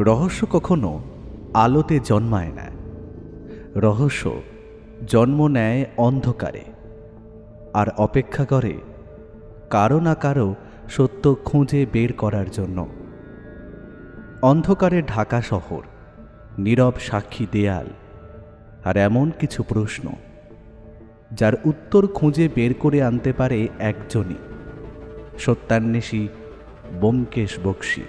রহস্য কখনো আলোতে জন্মায় না, রহস্য জন্ম নেয় অন্ধকারে আর অপেক্ষা করে কারো না কারো সত্য খুঁজে বের করার জন্য। অন্ধকারে ঢাকা শহর, নীরব সাক্ষী দেয়াল, আর এমন কিছু প্রশ্ন যার উত্তর খুঁজে বের করে আনতে পারে একজনই, সত্যান্বেষী ব্যোমকেশ বক্সী।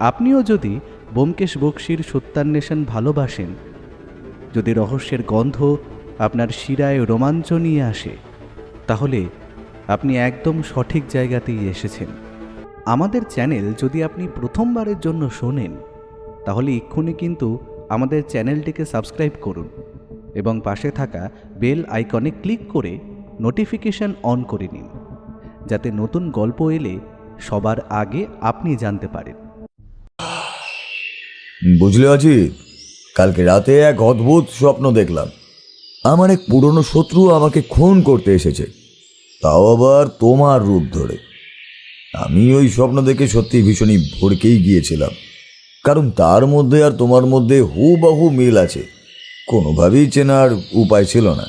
আপনিও যদি ব্যোমকেশ বক্সীর সত্যান্বেষণ ভালোবাসেন, যদি রহস্যের গন্ধ আপনার শিরায় রোমাঞ্চ নিয়ে আসে, তাহলে আপনি একদম সঠিক জায়গাতেই এসেছেন। আমাদের চ্যানেল যদি আপনি প্রথমবারের জন্য শোনেন, তাহলে এক্ষুনি কিন্তু আমাদের চ্যানেলটিকে সাবস্ক্রাইব করুন এবং পাশে থাকা বেল আইকনে ক্লিক করে নোটিফিকেশন অন করে নিন, যাতে নতুন গল্প এলে সবার আগে আপনি জানতে পারেন। বুঝলে অজিত, কালকে রাতে এক অদ্ভুত স্বপ্ন দেখলাম। আমার এক পুরনো শত্রু আমাকে খুন করতে এসেছে, তাও আবার তোমার রূপ ধরে। আমি ওই স্বপ্ন দেখে সত্যি ভীষণই ভড়কেই গিয়েছিলাম, কারণ তার মধ্যে আর তোমার মধ্যে হুবহু মিল আছে, কোনোভাবেই চেনার উপায় ছিল না।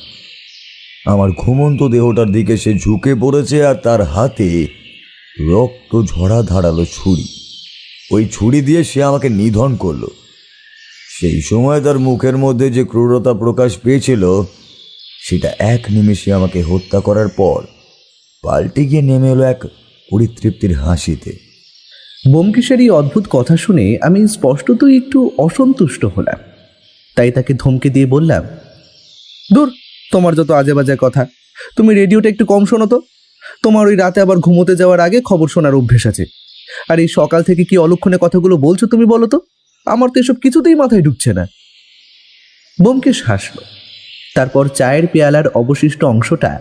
আমার ঘুমন্ত দেহটার দিকে সে ঝুঁকে পড়েছে, আর তার হাতে রক্ত ঝরা ধারালো ছুরি। ওই ছুরি দিয়ে সে আমাকে নিধন করলো। সেই সময় তার মুখের মধ্যে যে ক্রূরতা প্রকাশ পেয়েছিল, সেটা এক নিমেষে আমাকে হত্যা করার পর পাল্টে গিয়ে নেমে এলো এক পরিতৃপ্তির হাসিতে। ব্যোমকেশের এই অদ্ভুত কথা শুনে আমি স্পষ্টতই একটু অসন্তুষ্ট হলাম। তাই তাকে ধমকে দিয়ে বললাম, দূর, তোমার যত আজে বাজে কথা। তুমি রেডিওটা একটু কম শোনো তো। তোমার ওই রাতে আবার ঘুমোতে যাওয়ার আগে খবর শোনার অভ্যেস আছে, আর এই সকাল থেকে কি অলক্ষণে কথাগুলো বলছো তুমি বলো তো? আমার তো এসব কিছুতেই মাথায় ঢুকছে না। ব্যোমকেশ হাসল, তারপর চায়ের পেয়ালার অবশিষ্ট অংশটা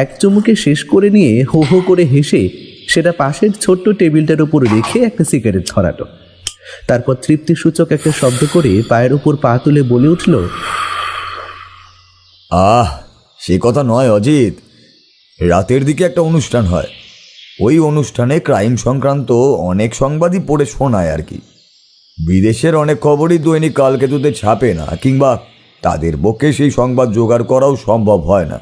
এক চুমুকে শেষ করে নিয়ে হো হো করে হেসে সেটা পাশের ছোট্ট টেবিলটার উপর রেখে একটা সিগারেট ধরালো। তারপর তৃপ্তিসূচক একটা শব্দ করে পায়ের উপর পা তুলে বলে উঠল, সে কথা নয় অজিত, রাতের দিকে একটা অনুষ্ঠান হয়। ওই অনুষ্ঠানে ক্রাইম সংক্রান্ত অনেক সংবাদই পড়ে শোনায় আর কি। বিদেশের অনেক খবরই দৈনিক কালকেতুতে ছাপে না, কিংবা তাদের পক্ষে সেই সংবাদ জোগাড় করাও সম্ভব হয় না।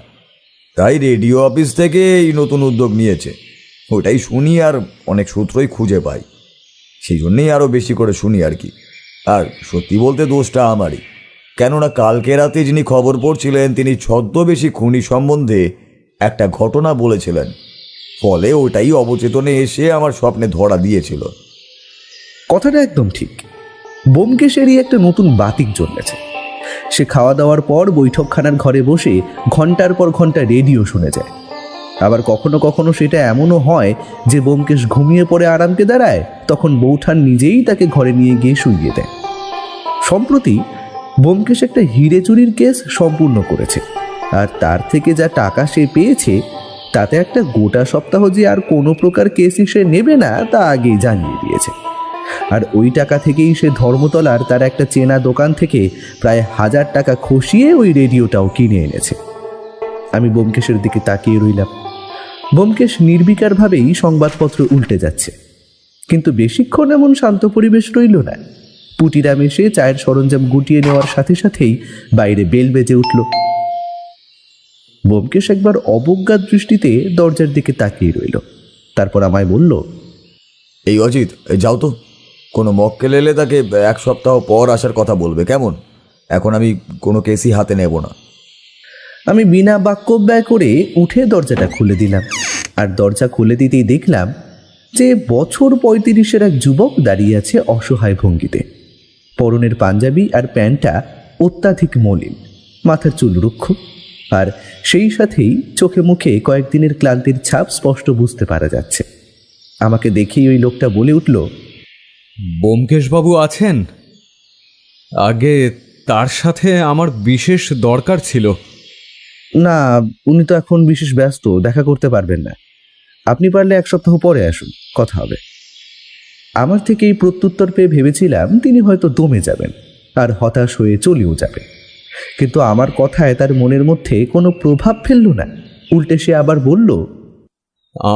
তাই রেডিও অফিস থেকে এই নতুন উদ্যোগ নিয়েছে। ওটাই শুনি আর অনেক সূত্রই খুঁজে পাই, সেই জন্যেই আরও বেশি করে শুনি আর কি। আর সত্যি বলতে দোষটা আমারই, কেননা কালকে রাতে যিনি খবর পড়ছিলেন তিনি ছদ্মবেশী খুনি সম্বন্ধে একটা ঘটনা বলেছিলেন, ফলে ওটাই অবচেতনে এসে আমার স্বপ্নে ধরা দিয়েছিল। কথাটা একদম ঠিক। ব্যোমকেশেরই একটা নতুন বাতিক জন্মেছে। সে খাওয়া দাওয়ার পর বৈঠকখানার ঘরে বসে ঘন্টার পর ঘন্টা রেডিও শুনে যায়। আবার কখনো কখনো সেটা এমনও হয় যে ব্যোমকেশ ঘুমিয়ে পড়ে আরামকে দাঁড়ায়, তখন বৌঠান নিজেই তাকে ঘরে নিয়ে গিয়ে শুইয়ে দেয়। সম্প্রতি ব্যোমকেশ একটা হিরে চুরির কেস সম্পূর্ণ করেছে, আর তার থেকে যা টাকা সে পেয়েছে তাতে একটা গোটা সপ্তাহ যে আর কোনো প্রকার কেসই সে নেবে না তা আগেই জানিয়ে দিয়েছে। আর ওই টাকা থেকেই সে ধর্মতলার তার একটা চেনা দোকান থেকে প্রায় 1000 টাকা খসিয়ে ওই রেডিওটাও কিনে এনেছে। আমি ব্যোমকেশের দিকে তাকিয়ে রইলাম। ব্যোমকেশ নির্বিকারভাবেই সংবাদপত্র উল্টে যাচ্ছে, কিন্তু বেশিক্ষণ এমন শান্ত পরিবেশ রইল না। পুটিরাম এসে চায়ের সরঞ্জাম গুটিয়ে নেওয়ার সাথে সাথেই বাইরে বেল বেজে উঠল। ব্যোমকেশ একবার অবজ্ঞার দৃষ্টিতে দরজার দিকে তাকিয়ে রইল, তারপর আমায় বলল, এই অজিত, যাও তো, কোনো মক্কেল এলে তাকে 1 সপ্তাহ পর আসার কথা বলবে, কেমন? এখন আমি কোনো কেসই হাতে নেব না। আমি বিনা বাক্য ব্যয় করে উঠে দরজাটা খুলে দিলাম, আর দরজা খুলে দিতেই দেখলাম যে বছর 35-এর এক যুবক দাঁড়িয়ে আছে অসহায় ভঙ্গিতে। পরনের পাঞ্জাবি আর প্যান্টটা অত্যাধিক মলিন, মাথার চুল রুক্ষ, আর সেই সাথেই চোখে মুখে কয়েকদিনের ক্লান্তির ছাপ স্পষ্ট বুঝতে পারা যাচ্ছে। আমাকে দেখেই ওই লোকটা বলে উঠল, ব্যোমকেশবাবু আছেন? আগে তার সাথে আমার বিশেষ দরকার ছিল। না, উনি তো এখন বিশেষ ব্যস্ত, দেখা করতে পারবেন না। আপনি পারলে 1 সপ্তাহ পরে আসুন, কথা হবে। আমার থেকে এই প্রত্যুত্তর পেয়ে ভেবেছিলাম তিনি হয়তো দমে যাবেন আর হতাশ হয়ে চলেও যাবেন, কিন্তু আমার কথায় তার মনের মধ্যে কোনো প্রভাব ফেলল না। উল্টে সে আবার বলল,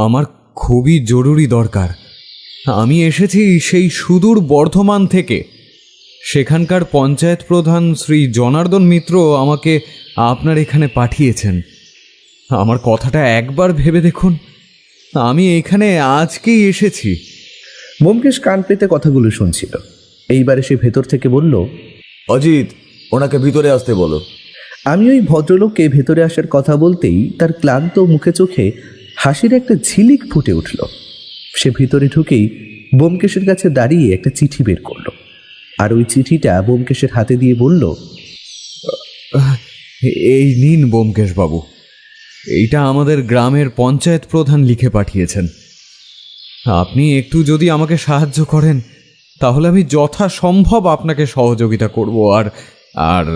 আমার খুবই জরুরি দরকার। আমি এসেছি সেই সুদূর বর্ধমান থেকে। সেখানকার পঞ্চায়েত প্রধান শ্রী জনার্দন মিত্র আমাকে আপনার এখানে পাঠিয়েছেন। আমার কথাটা একবার ভেবে দেখুন, আমি এখানে আজকেই এসেছি। ব্যোমকেশ কান পেতে কথাগুলো শুনছিল। এইবারে সে ভেতর থেকে বলল, অজিত, ওনাকে ভিতরে আসতে বলো। আমি ওই ভদ্রলোককে ভেতরে আসার কথা বলতেই তার ক্লান্ত মুখে চোখে হাসির একটা ঝিলিক ফুটে উঠল। সে ভিতরে ঢুকেই ব্যোমকেশের কাছে দাঁড়িয়ে একটা চিঠি বের করলো, আর ওই চিঠিটা ব্যোমকেশের হাতে দিয়ে বলল, এই নিন ব্যোমকেশ বাবু, এইটা আমাদের গ্রামের পঞ্চায়েত প্রধান লিখে পাঠিয়েছেন। আপনি একটু যদি আমাকে সাহায্য করেন তাহলে আমি যথাসম্ভব আপনাকে সহযোগিতা করব। আর আর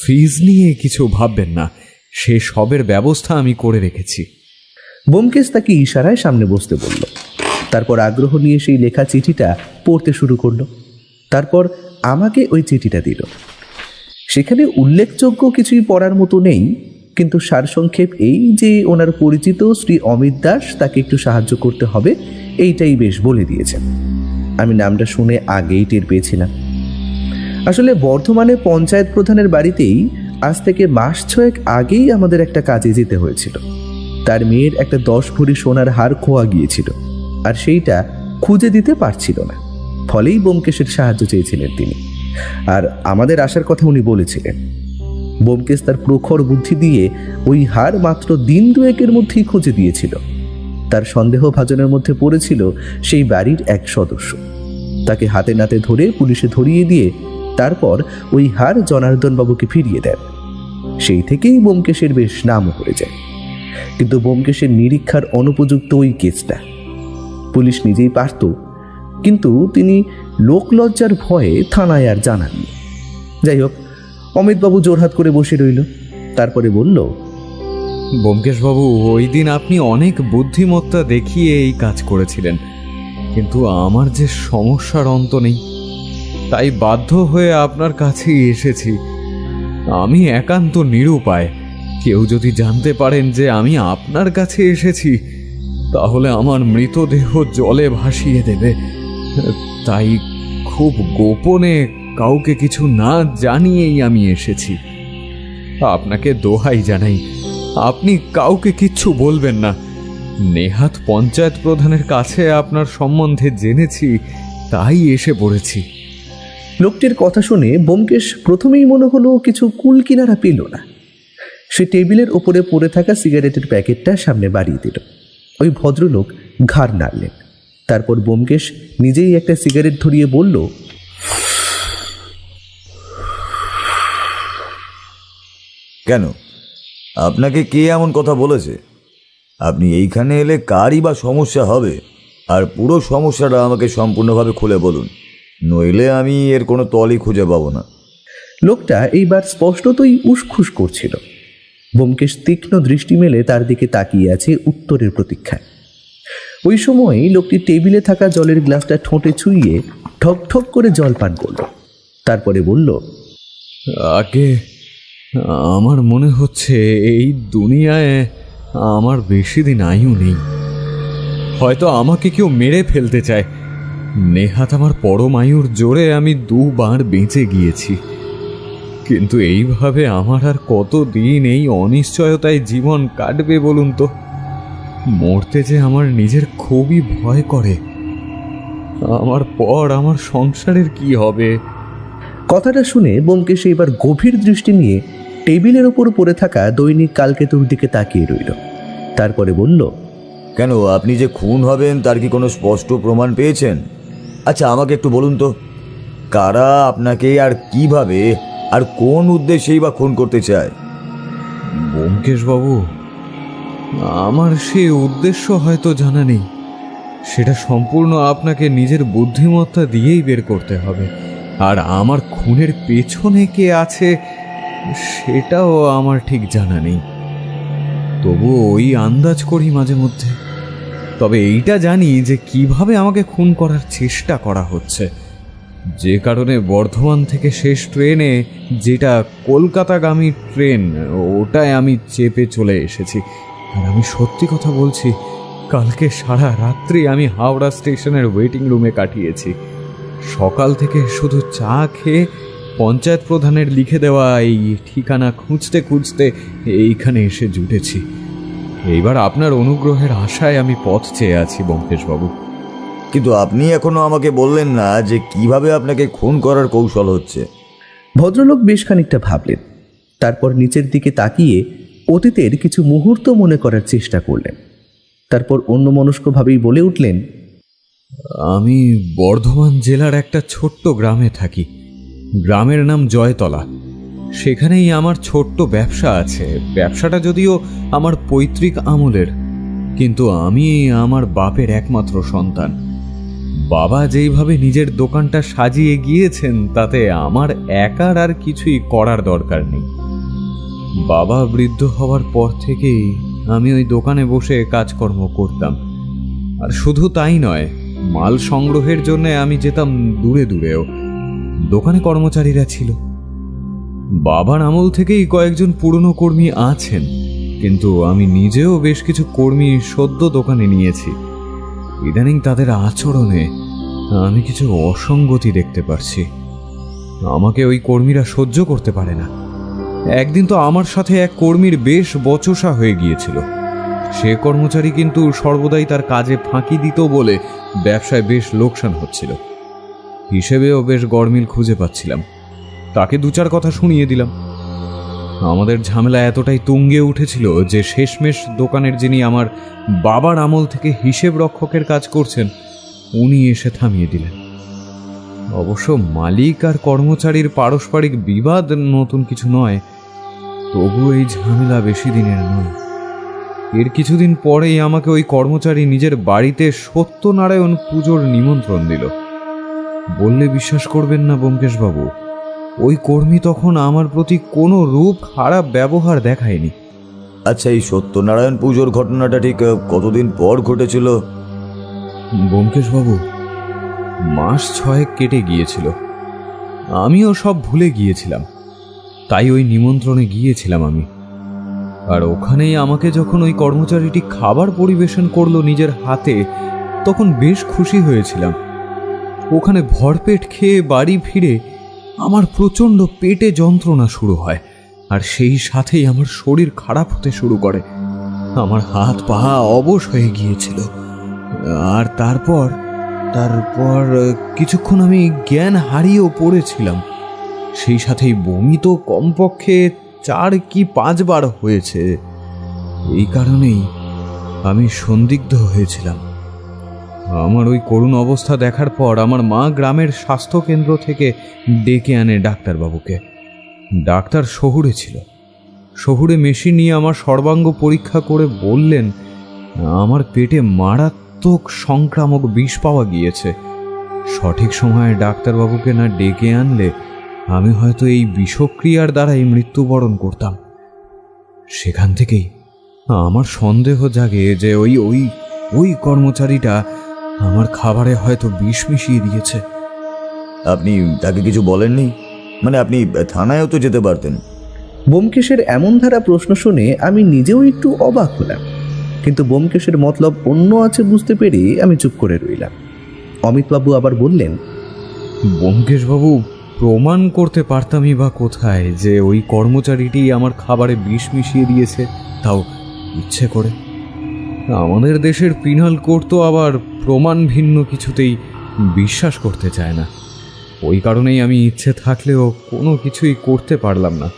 ফিজ নিয়ে কিছু ভাববেন না, সে সবের ব্যবস্থা আমি করে রেখেছি। ব্যোমকেশ তাকে ইশারায় সামনে বসতে বলল। তারপর আগ্রহ নিয়ে সেই লেখা চিঠিটা পড়তে শুরু করলো। তারপর আমাকে ওই চিঠিটা দিল। সেখানে উল্লেখযোগ্য কিছুই পড়ার মতো নেই, কিন্তু সারসংক্ষেপ এই যে ওনার পরিচিত শ্রী অমিত দাস তাকে একটু সাহায্য করতে হবে, এইটাই বেশ বলে দিয়েছেন। আমি নামটা শুনে আগেই টের পেয়েছিলাম। আসলে বর্ধমানে পঞ্চায়েত প্রধানের বাড়িতেই আজ থেকে মাস 6 আগেই আমাদের একটা কাজে যেতে হয়েছিল। তার মেয়ের একটা 10 ভরি সোনার হার খোয়া গিয়েছিল, আর সেইটা খুঁজে দিতে পারছিল না। ফলেই ব্যোমকেশের সাহায্য চেয়েছিলেন তিনি, আর আমাদের আসার কথা উনি বলেছিলেন। ব্যোমকেশ তার প্রখর বুদ্ধি দিয়ে ওই হার মাত্র দিন 2 মধ্যেই খুঁজে দিয়েছিল। তার সন্দেহভাজনের মধ্যে পড়েছিল সেই বাড়ির এক সদস্য। তাকে হাতে নাতে ধরে পুলিশে ধরিয়ে দিয়ে তারপর ওই হার জনার্দন বাবুকে ফিরিয়ে দেন। সেই থেকেই ব্যোমকেশের বেশ নামও পড়ে যায়। কিন্তু ব্যোমকেশের নিরীক্ষার অনুপযুক্ত ওই কেসটা পুলিশ নিজেই পারত, কিন্তু তিনি লোকলজ্জার ভয়ে থানায় আর জানাননি। যাই হোক, অমিতবাবু জোরহাত করে বসে রইল। তারপরে বলল, ব্যোমকেশ বাবু, ওই দিন আপনি অনেক বুদ্ধিমত্তা দেখিয়ে এই কাজ করেছিলেন, কিন্তু আমার যে সমস্যার অন্ত নেই, তাই বাধ্য হয়ে আপনার কাছেই এসেছি। আমি একান্ত নিরুপায়। কেউ যদি জানতে পারেন যে আমি আপনার কাছে এসেছি তাহলে আমার মৃতদেহ জলে ভাসিয়ে দেবে। তাই খুব গোপনে কাউকে কিছু না জানিয়েই আমি এসেছি। আপনাকে দোহাই জানাই, আপনি কাউকে কিচ্ছু বলবেন না। নেহাত পঞ্চায়েত প্রধানের কাছে আপনার সম্বন্ধে জেনেছি, তাই এসে পড়েছি। লোকটির কথা শুনে ব্যোমকেশ প্রথমেই মনে হলো কিছু কুল কিনারা পেল না। সে টেবিলের ওপরে পড়ে থাকা সিগারেটের প্যাকেটটা সামনে বাড়িয়ে দিল। ওই ভদ্রলোক ঘাড় নাড়লেন। তারপর ব্যোমকেশ নিজেই একটা সিগারেট ধরিয়ে বলল, কেন, আপনাকে কে এমন কথা বলেছে? আপনি এইখানে এলে কারই বা সমস্যা হবে? আর পুরো সমস্যাটা আমাকে সম্পূর্ণভাবে খুলে বলুন, নইলে আমি এর কোনো তলই খুঁজে পাবো না। লোকটা এইবার স্পষ্টতই উসখুস করছিল। ব্যোমকেশ তীক্ষ্ণ দৃষ্টি মেলে তার দিকে তাকিয়ে আছে উত্তরের প্রতীক্ষায়। ওই সময় লোকটি টেবিলে থাকা জলের গ্লাসটা ঠোঁটে ছুঁয়ে ঠক ঠক করে জল পান করল। তারপরে বলল, আগে আমার মনে হচ্ছে এই দুনিয়ায় আমার বেশি দিন আয়ু নেই। হয়তো আমাকে কেউ মেরে ফেলতে চায়। নেহাত আমার পরম আয়ুর জোরে আমি 2 বার বেঁচে গিয়েছি, কিন্তু এইভাবে আমার আর কতদিন এই অনিশ্চয়তায় জীবন কাটবে বলুন তো? মরতে যে আমার নিজের খুবই ভয় করে। আমার পর আমার সংসারের কি হবে? কথাটা শুনে ব্যোমকেশ এবার গভীর দৃষ্টি নিয়ে টেবিলের ওপর পড়ে থাকা দৈনিক কালকেতুর দিকে তাকিয়ে রইল। তারপরে বলল, কেন, আপনি যে খুন হবেন তার কি কোনো স্পষ্ট প্রমাণ পেয়েছেন? আচ্ছা, আমাকে একটু বলুন তো, কারা আপনাকে আর কিভাবে আর কোন উদ্দেশ্যেই বা খুন করতে চায়? ব্যোমকেশ বাবু, আমার সেই উদ্দেশ্য হয়তো জানা নেই। সেটা সম্পূর্ণ আপনাকে নিজের বুদ্ধিমত্তা দিয়েই বের করতে হবে। আর আমার খুনের পেছনে কে আছে সেটাও আমার ঠিক জানা নেই। তবু ওই আন্দাজ করি মাঝে মধ্যে। তবে এইটা জানি যে কিভাবে আমাকে খুন করার চেষ্টা করা হচ্ছে, যে কারণে বর্ধমান থেকে শেষ ট্রেনে, যেটা কলকাতাগামী ট্রেন, ওটায় আমি চেপে চলে এসেছি। আর আমি সত্যি কথা বলছি, কালকে সারা রাত্রি আমি হাওড়া স্টেশনের ওয়েটিং রুমে কাটিয়েছি। সকাল থেকে শুধু চা খেয়ে পঞ্চায়েত প্রধানের লিখে দেওয়া এই ঠিকানা খুঁজতে খুঁজতে এইখানে এসে জুটেছি। এইবার আপনার অনুগ্রহের আশায় আমি পথ চেয়ে আছি ব্যোমকেশবাবু। কিন্তু আপনি এখনো আমাকে বললেন না যে কিভাবে আপনাকে খুন করার কৌশল হচ্ছে। ভদ্রলোক বেশ খানিকটা ভাবলেন, তারপর নিচের দিকে তাকিয়ে অতীতের কিছু মুহূর্ত মনে করার চেষ্টা করলেন। তারপর অন্যমনস্কভাবেই বলে উঠলেন, আমি বর্ধমান জেলার একটা ছোট্ট গ্রামে থাকি। গ্রামের নাম জয়তলা। সেখানেই আমার ছোট্ট ব্যবসা আছে। ব্যবসাটা যদিও আমার পৈতৃক আমলের, কিন্তু আমি আমার বাপের একমাত্র সন্তান। বাবা যেইভাবে নিজের দোকানটা সাজিয়ে গিয়েছেন তাতে আমার একার আর কিছুই করার দরকার নেই। বাবা বৃদ্ধ হওয়ার পর থেকেই আমি ওই দোকানে বসে কাজকর্ম করতাম। আর শুধু তাই নয়, মাল সংগ্রহের জন্য আমি যেতাম দূরে দূরেও। দোকানে কর্মচারীরা ছিল। বাবার আমল থেকেই কয়েকজন পুরনো কর্মী আছেন, কিন্তু আমি নিজেও বেশ কিছু কর্মী সদ্য দোকানে নিয়েছি। ইদানিং তাদের আচরণে আমি কিছু অসঙ্গতি দেখতে পারছি। আমাকে ওই কর্মীরা সহ্য করতে পারে না। একদিন তো আমার সাথে এক কর্মীর বেশ বচসা হয়ে গিয়েছিল। সে কর্মচারী কিন্তু সর্বদাই তার কাজে ফাঁকি দিত বলে ব্যবসায় বেশ লোকসান হচ্ছিল। হিসেবেও বেশ গরমিল খুঁজে পাচ্ছিলাম। তাকে দু চার কথা শুনিয়ে দিলাম। আমাদের ঝামেলা এতটাই তুঙ্গে উঠেছিল যে শেষমেশ দোকানের যিনি আমার বাবার আমল থেকে হিসেব রক্ষকের কাজ করছেন উনি এসে থামিয়ে দিলেন। অবশ্য মালিক আর কর্মচারীর পারস্পরিক বিবাদ নতুন কিছু নয়, তবু এই ঝামেলা বেশি দিনের নয়। এর কিছুদিন পরেই আমাকে ওই কর্মচারী নিজের বাড়িতে সত্যনারায়ণ পুজোর নিমন্ত্রণ দিল। বললে বিশ্বাস করবেন না ব্যোমকেশবাবু, ওই কর্মী তখন আমার প্রতি কোনো রূপ খারাপ ব্যবহার দেখায়নি। আচ্ছা, এই সত্যনারায়ণ পুজোর ঘটনাটা ঠিক কতদিন পর ঘটেছিল? ব্যোমকেশবাবু, মাস 6 কেটে গিয়েছিল। আমিও সব ভুলে গিয়েছিলাম, তাই ওই নিমন্ত্রণে গিয়েছিলাম আমি। আর ওখানেই আমাকে যখন ওই কর্মচারীটি খাবার পরিবেশন করলো নিজের হাতে, তখন বেশ খুশি হয়েছিলাম। ওখানে ভরপেট খেয়ে বাড়ি ফিরে আমার প্রচণ্ড পেটে যন্ত্রণা শুরু হয়, আর সেই সাথেই আমার শরীর খারাপ হতে শুরু করে। আমার হাত পা অবশ হয়ে গিয়েছিল। আর তারপর কিছুক্ষণ আমি জ্ঞান হারিয়েও পড়েছিলাম। সেই সাথেই বমি তো কমপক্ষে 4 কি 5 বার হয়েছে। এই কারণেই আমি সন্দিগ্ধ হয়েছিলাম। আমার ওই করুণ অবস্থা দেখার পর আমার মা গ্রামের স্বাস্থ্য কেন্দ্র থেকে ডেকে আনে ডাক্তারবাবুকে। ডাক্তার শহুরে ছিল। শহুরে মেশিন নিয়ে আমার সর্বাঙ্গ পরীক্ষা করে বললেন আমার পেটে মারাত্মক সংক্রামক বিষ পাওয়া গিয়েছে। সঠিক সময়ে ডাক্তারবাবুকে না ডেকে আনলে আমি হয়তো এই বিষক্রিয়ার দ্বারাই মৃত্যুবরণ করতাম। সেখান থেকেই আমার সন্দেহ জাগে যে ওই কর্মচারীটা আমার খাবারে হয়তো বিষ মিশিয়ে দিয়েছে। আপনি তাকে কিছু বলেননি? মানে আপনি থানায়ও তো যেতে পারতেন। ব্যোমকেশের এমন ধারা প্রশ্ন শুনে আমি নিজেও একটু অবাক হলাম, কিন্তু ব্যোমকেশের মতলব অন্য আছে বুঝতে পেরে আমি চুপ করে রইলাম। অমিতবাবু আবার বললেন, ব্যোমকেশবাবু, প্রমাণ করতে পারতামই বা কোথায় যে ওই কর্মচারীটি আমার খাবারে বিষ মিশিয়ে দিয়েছে, তাও ইচ্ছে করে? আমাদের দেশের পিনাল কোড তো আবার প্রমাণ ভিন্ন কিছুতেই বিশ্বাস করতে চায় না। ওই কারণেই আমি ইচ্ছে থাকলেও কোনো কিছুই করতে পারলাম না।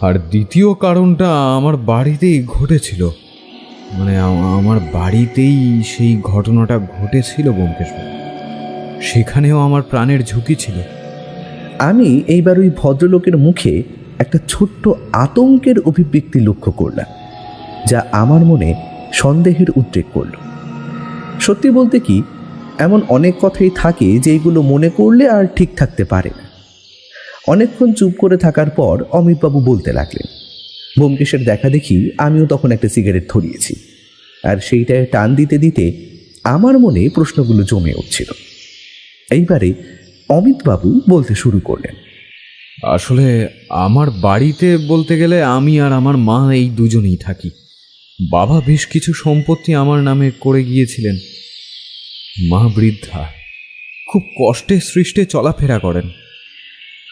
আর দ্বিতীয় কারণটা আমার বাড়িতেই ঘটেছিল। মানে আমার বাড়িতেই সেই ঘটনাটা ঘটেছিল ব্যোমকেশবাবু। সেখানেও আমার প্রাণের ঝুঁকি ছিল। আমি এইবার ওই ভদ্রলোকের মুখে একটা ছোট্ট আতঙ্কের অভিব্যক্তি লক্ষ্য করলাম, যা আমার মনে সন্দেহের উদ্রেক করল। সত্যি বলতে কি, এমন অনেক কথাই থাকে যেগুলো মনে করলে আর ঠিক থাকতে পারে না। অনেকক্ষণ চুপ করে থাকার পর অমিতবাবু বলতে লাগলেন, ব্যোমকেশের দেখা দেখি আমিও তখন একটা সিগারেট ধরিয়েছি, আর সেইটায় টান দিতে দিতে আমার মনে প্রশ্নগুলো জমে উঠছিল। এইবারে অমিতবাবু বলতে শুরু করলেন, আসলে আমার বাড়িতে বলতে গেলে আমি আর আমার মা এই দুজনেই থাকি। বাবা বেশ কিছু সম্পত্তি আমার নামে করে গিয়েছিলেন। মা বৃদ্ধা, খুব কষ্টে সৃষ্টে চলাফেরা করেন।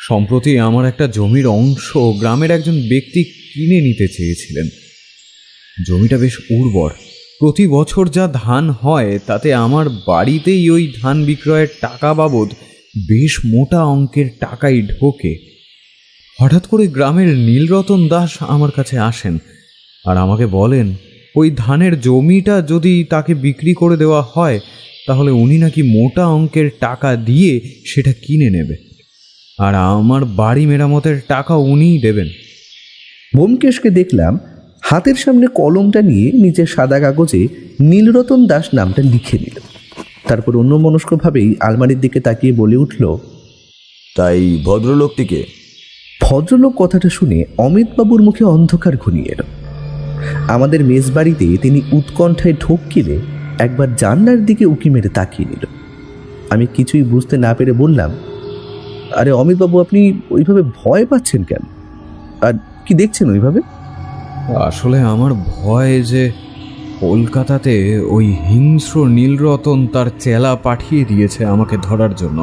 সম্প্রতি আমার একটা জমির অংশ গ্রামের একজন ব্যক্তি কিনে নিতে চেয়েছিলেন। জমিটা বেশ উর্বর, প্রতি বছর যা ধান হয় তাতে আমার বাড়িতেই ওই ধান বিক্রয়ের টাকা বাবদ বেশ মোটা অঙ্কের টাকাই ঢোকে। হঠাৎ করে গ্রামের নীলরতন দাস আমার কাছে আসেন আর আমাকে বলেন ওই ধানের জমিটা যদি তাকে বিক্রি করে দেওয়া হয় তাহলে উনি নাকি মোটা অঙ্কের টাকা দিয়ে সেটা কিনে নেবে, আর আমার বাড়ি মেরামতের টাকা উনিই দেবেন। ব্যোমকেশকে দেখলাম হাতের সামনে কলমটা নিয়ে নিচের সাদা কাগজে নীলরতন দাস নামটা লিখে নিল। তারপর অন্যমনস্কভাবেই আলমারির দিকে তাকিয়ে বলে উঠল, তাই ভদ্রলোকটিকে? ভদ্রলোক কথাটা শুনে অমিতবাবুর মুখে অন্ধকার ঘনিয়ে এল। আমাদের মেজবাড়িতে তিনি উৎকণ্ঠায় ঢোক গিলে একবার জানলার দিকে উকি মেরে তাকিয়ে নিল। আমি কিছুই বুঝতে না পেরে বললাম, আরে অমিতবাবু, আপনি ওইভাবে ভয় পাচ্ছেন কেন? আর কি দেখছেন ওইভাবে? আসলে আমার ভয় যে কলকাতাতে ওই হিংস্র নীলরতন তার চেলা পাঠিয়ে দিয়েছে আমাকে ধরার জন্য,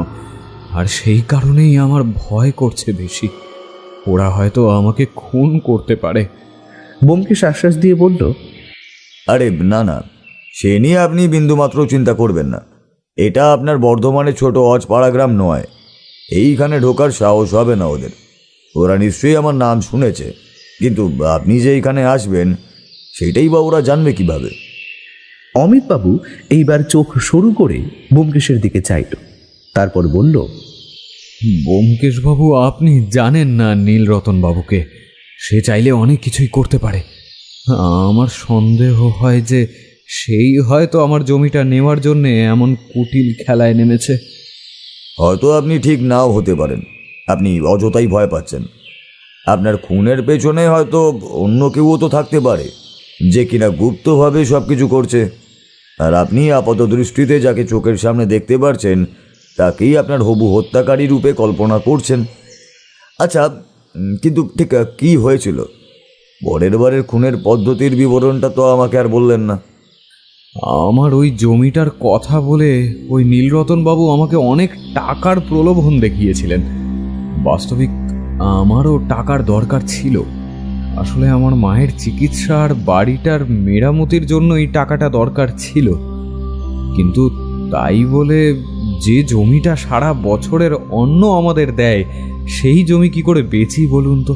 আর সেই কারণেই আমার ভয় করছে বেশি। ওরা হয়তো আমাকে খুন করতে পারে। ব্যোমকেশ আশ্বাস দিয়ে বলল, আরে না না, সে নিয়ে আপনি বিন্দুমাত্র চিন্তা করবেন না। এটা আপনার বর্ধমানের ছোট অজপাড়া গ্রাম নয়। এইখানে ঢোকার সাহস হবে না ওদের। ওরা নিশ্চয়ই আমার নাম শুনেছে, কিন্তু আপনি যে এইখানে আসবেন সেটাই বা ওরা জানবে কিভাবে? অমিতবাবু এইবার চোখ সরু করে ব্যোমকেশের দিকে চাইল, তারপর বলল, ব্যোমকেশবাবু, আপনি জানেন না নীলরতন বাবুকে। সে চাইলে অনেক কিছুই করতে পারে। আমার সন্দেহ হয় যে সেই হয়তো আমার জমিটা নেওয়ার জন্যে এমন কুটিল খেলায় নেমেছে। হয়তো আপনি ঠিক নাও হতে পারেন। আপনি অযথাই ভয় পাচ্ছেন। আপনার খুনের পেছনে হয়তো অন্য কেউও তো থাকতে পারে, যে কিনা গুপ্তভাবে সব কিছু করছে। আর আপনি আপাত দৃষ্টিতে যাকে চোখের সামনে দেখতে পারছেন তাকেই আপনার হবু হত্যাকারী রূপে কল্পনা করছেন। আচ্ছা, কিন্তু ঠিক কী হয়েছিল? পরের বারের খুনের পদ্ধতির বিবরণটা তো আমাকে আর বললেন না। আমার ওই জমিটার কথা বলে ওই নীলরতনবাবু আমাকে অনেক টাকার প্রলোভন দেখিয়েছিলেন। বাস্তবিক আমারও টাকার দরকার ছিল। আসলে আমার মায়ের চিকিৎসা আর বাড়িটার মেরামতির জন্য এই টাকাটা দরকার ছিল। কিন্তু তাই বলে যে জমিটা সারা বছরের অন্ন আমাদের দেয় সেই জমি কি করে বেচি বলুন তো?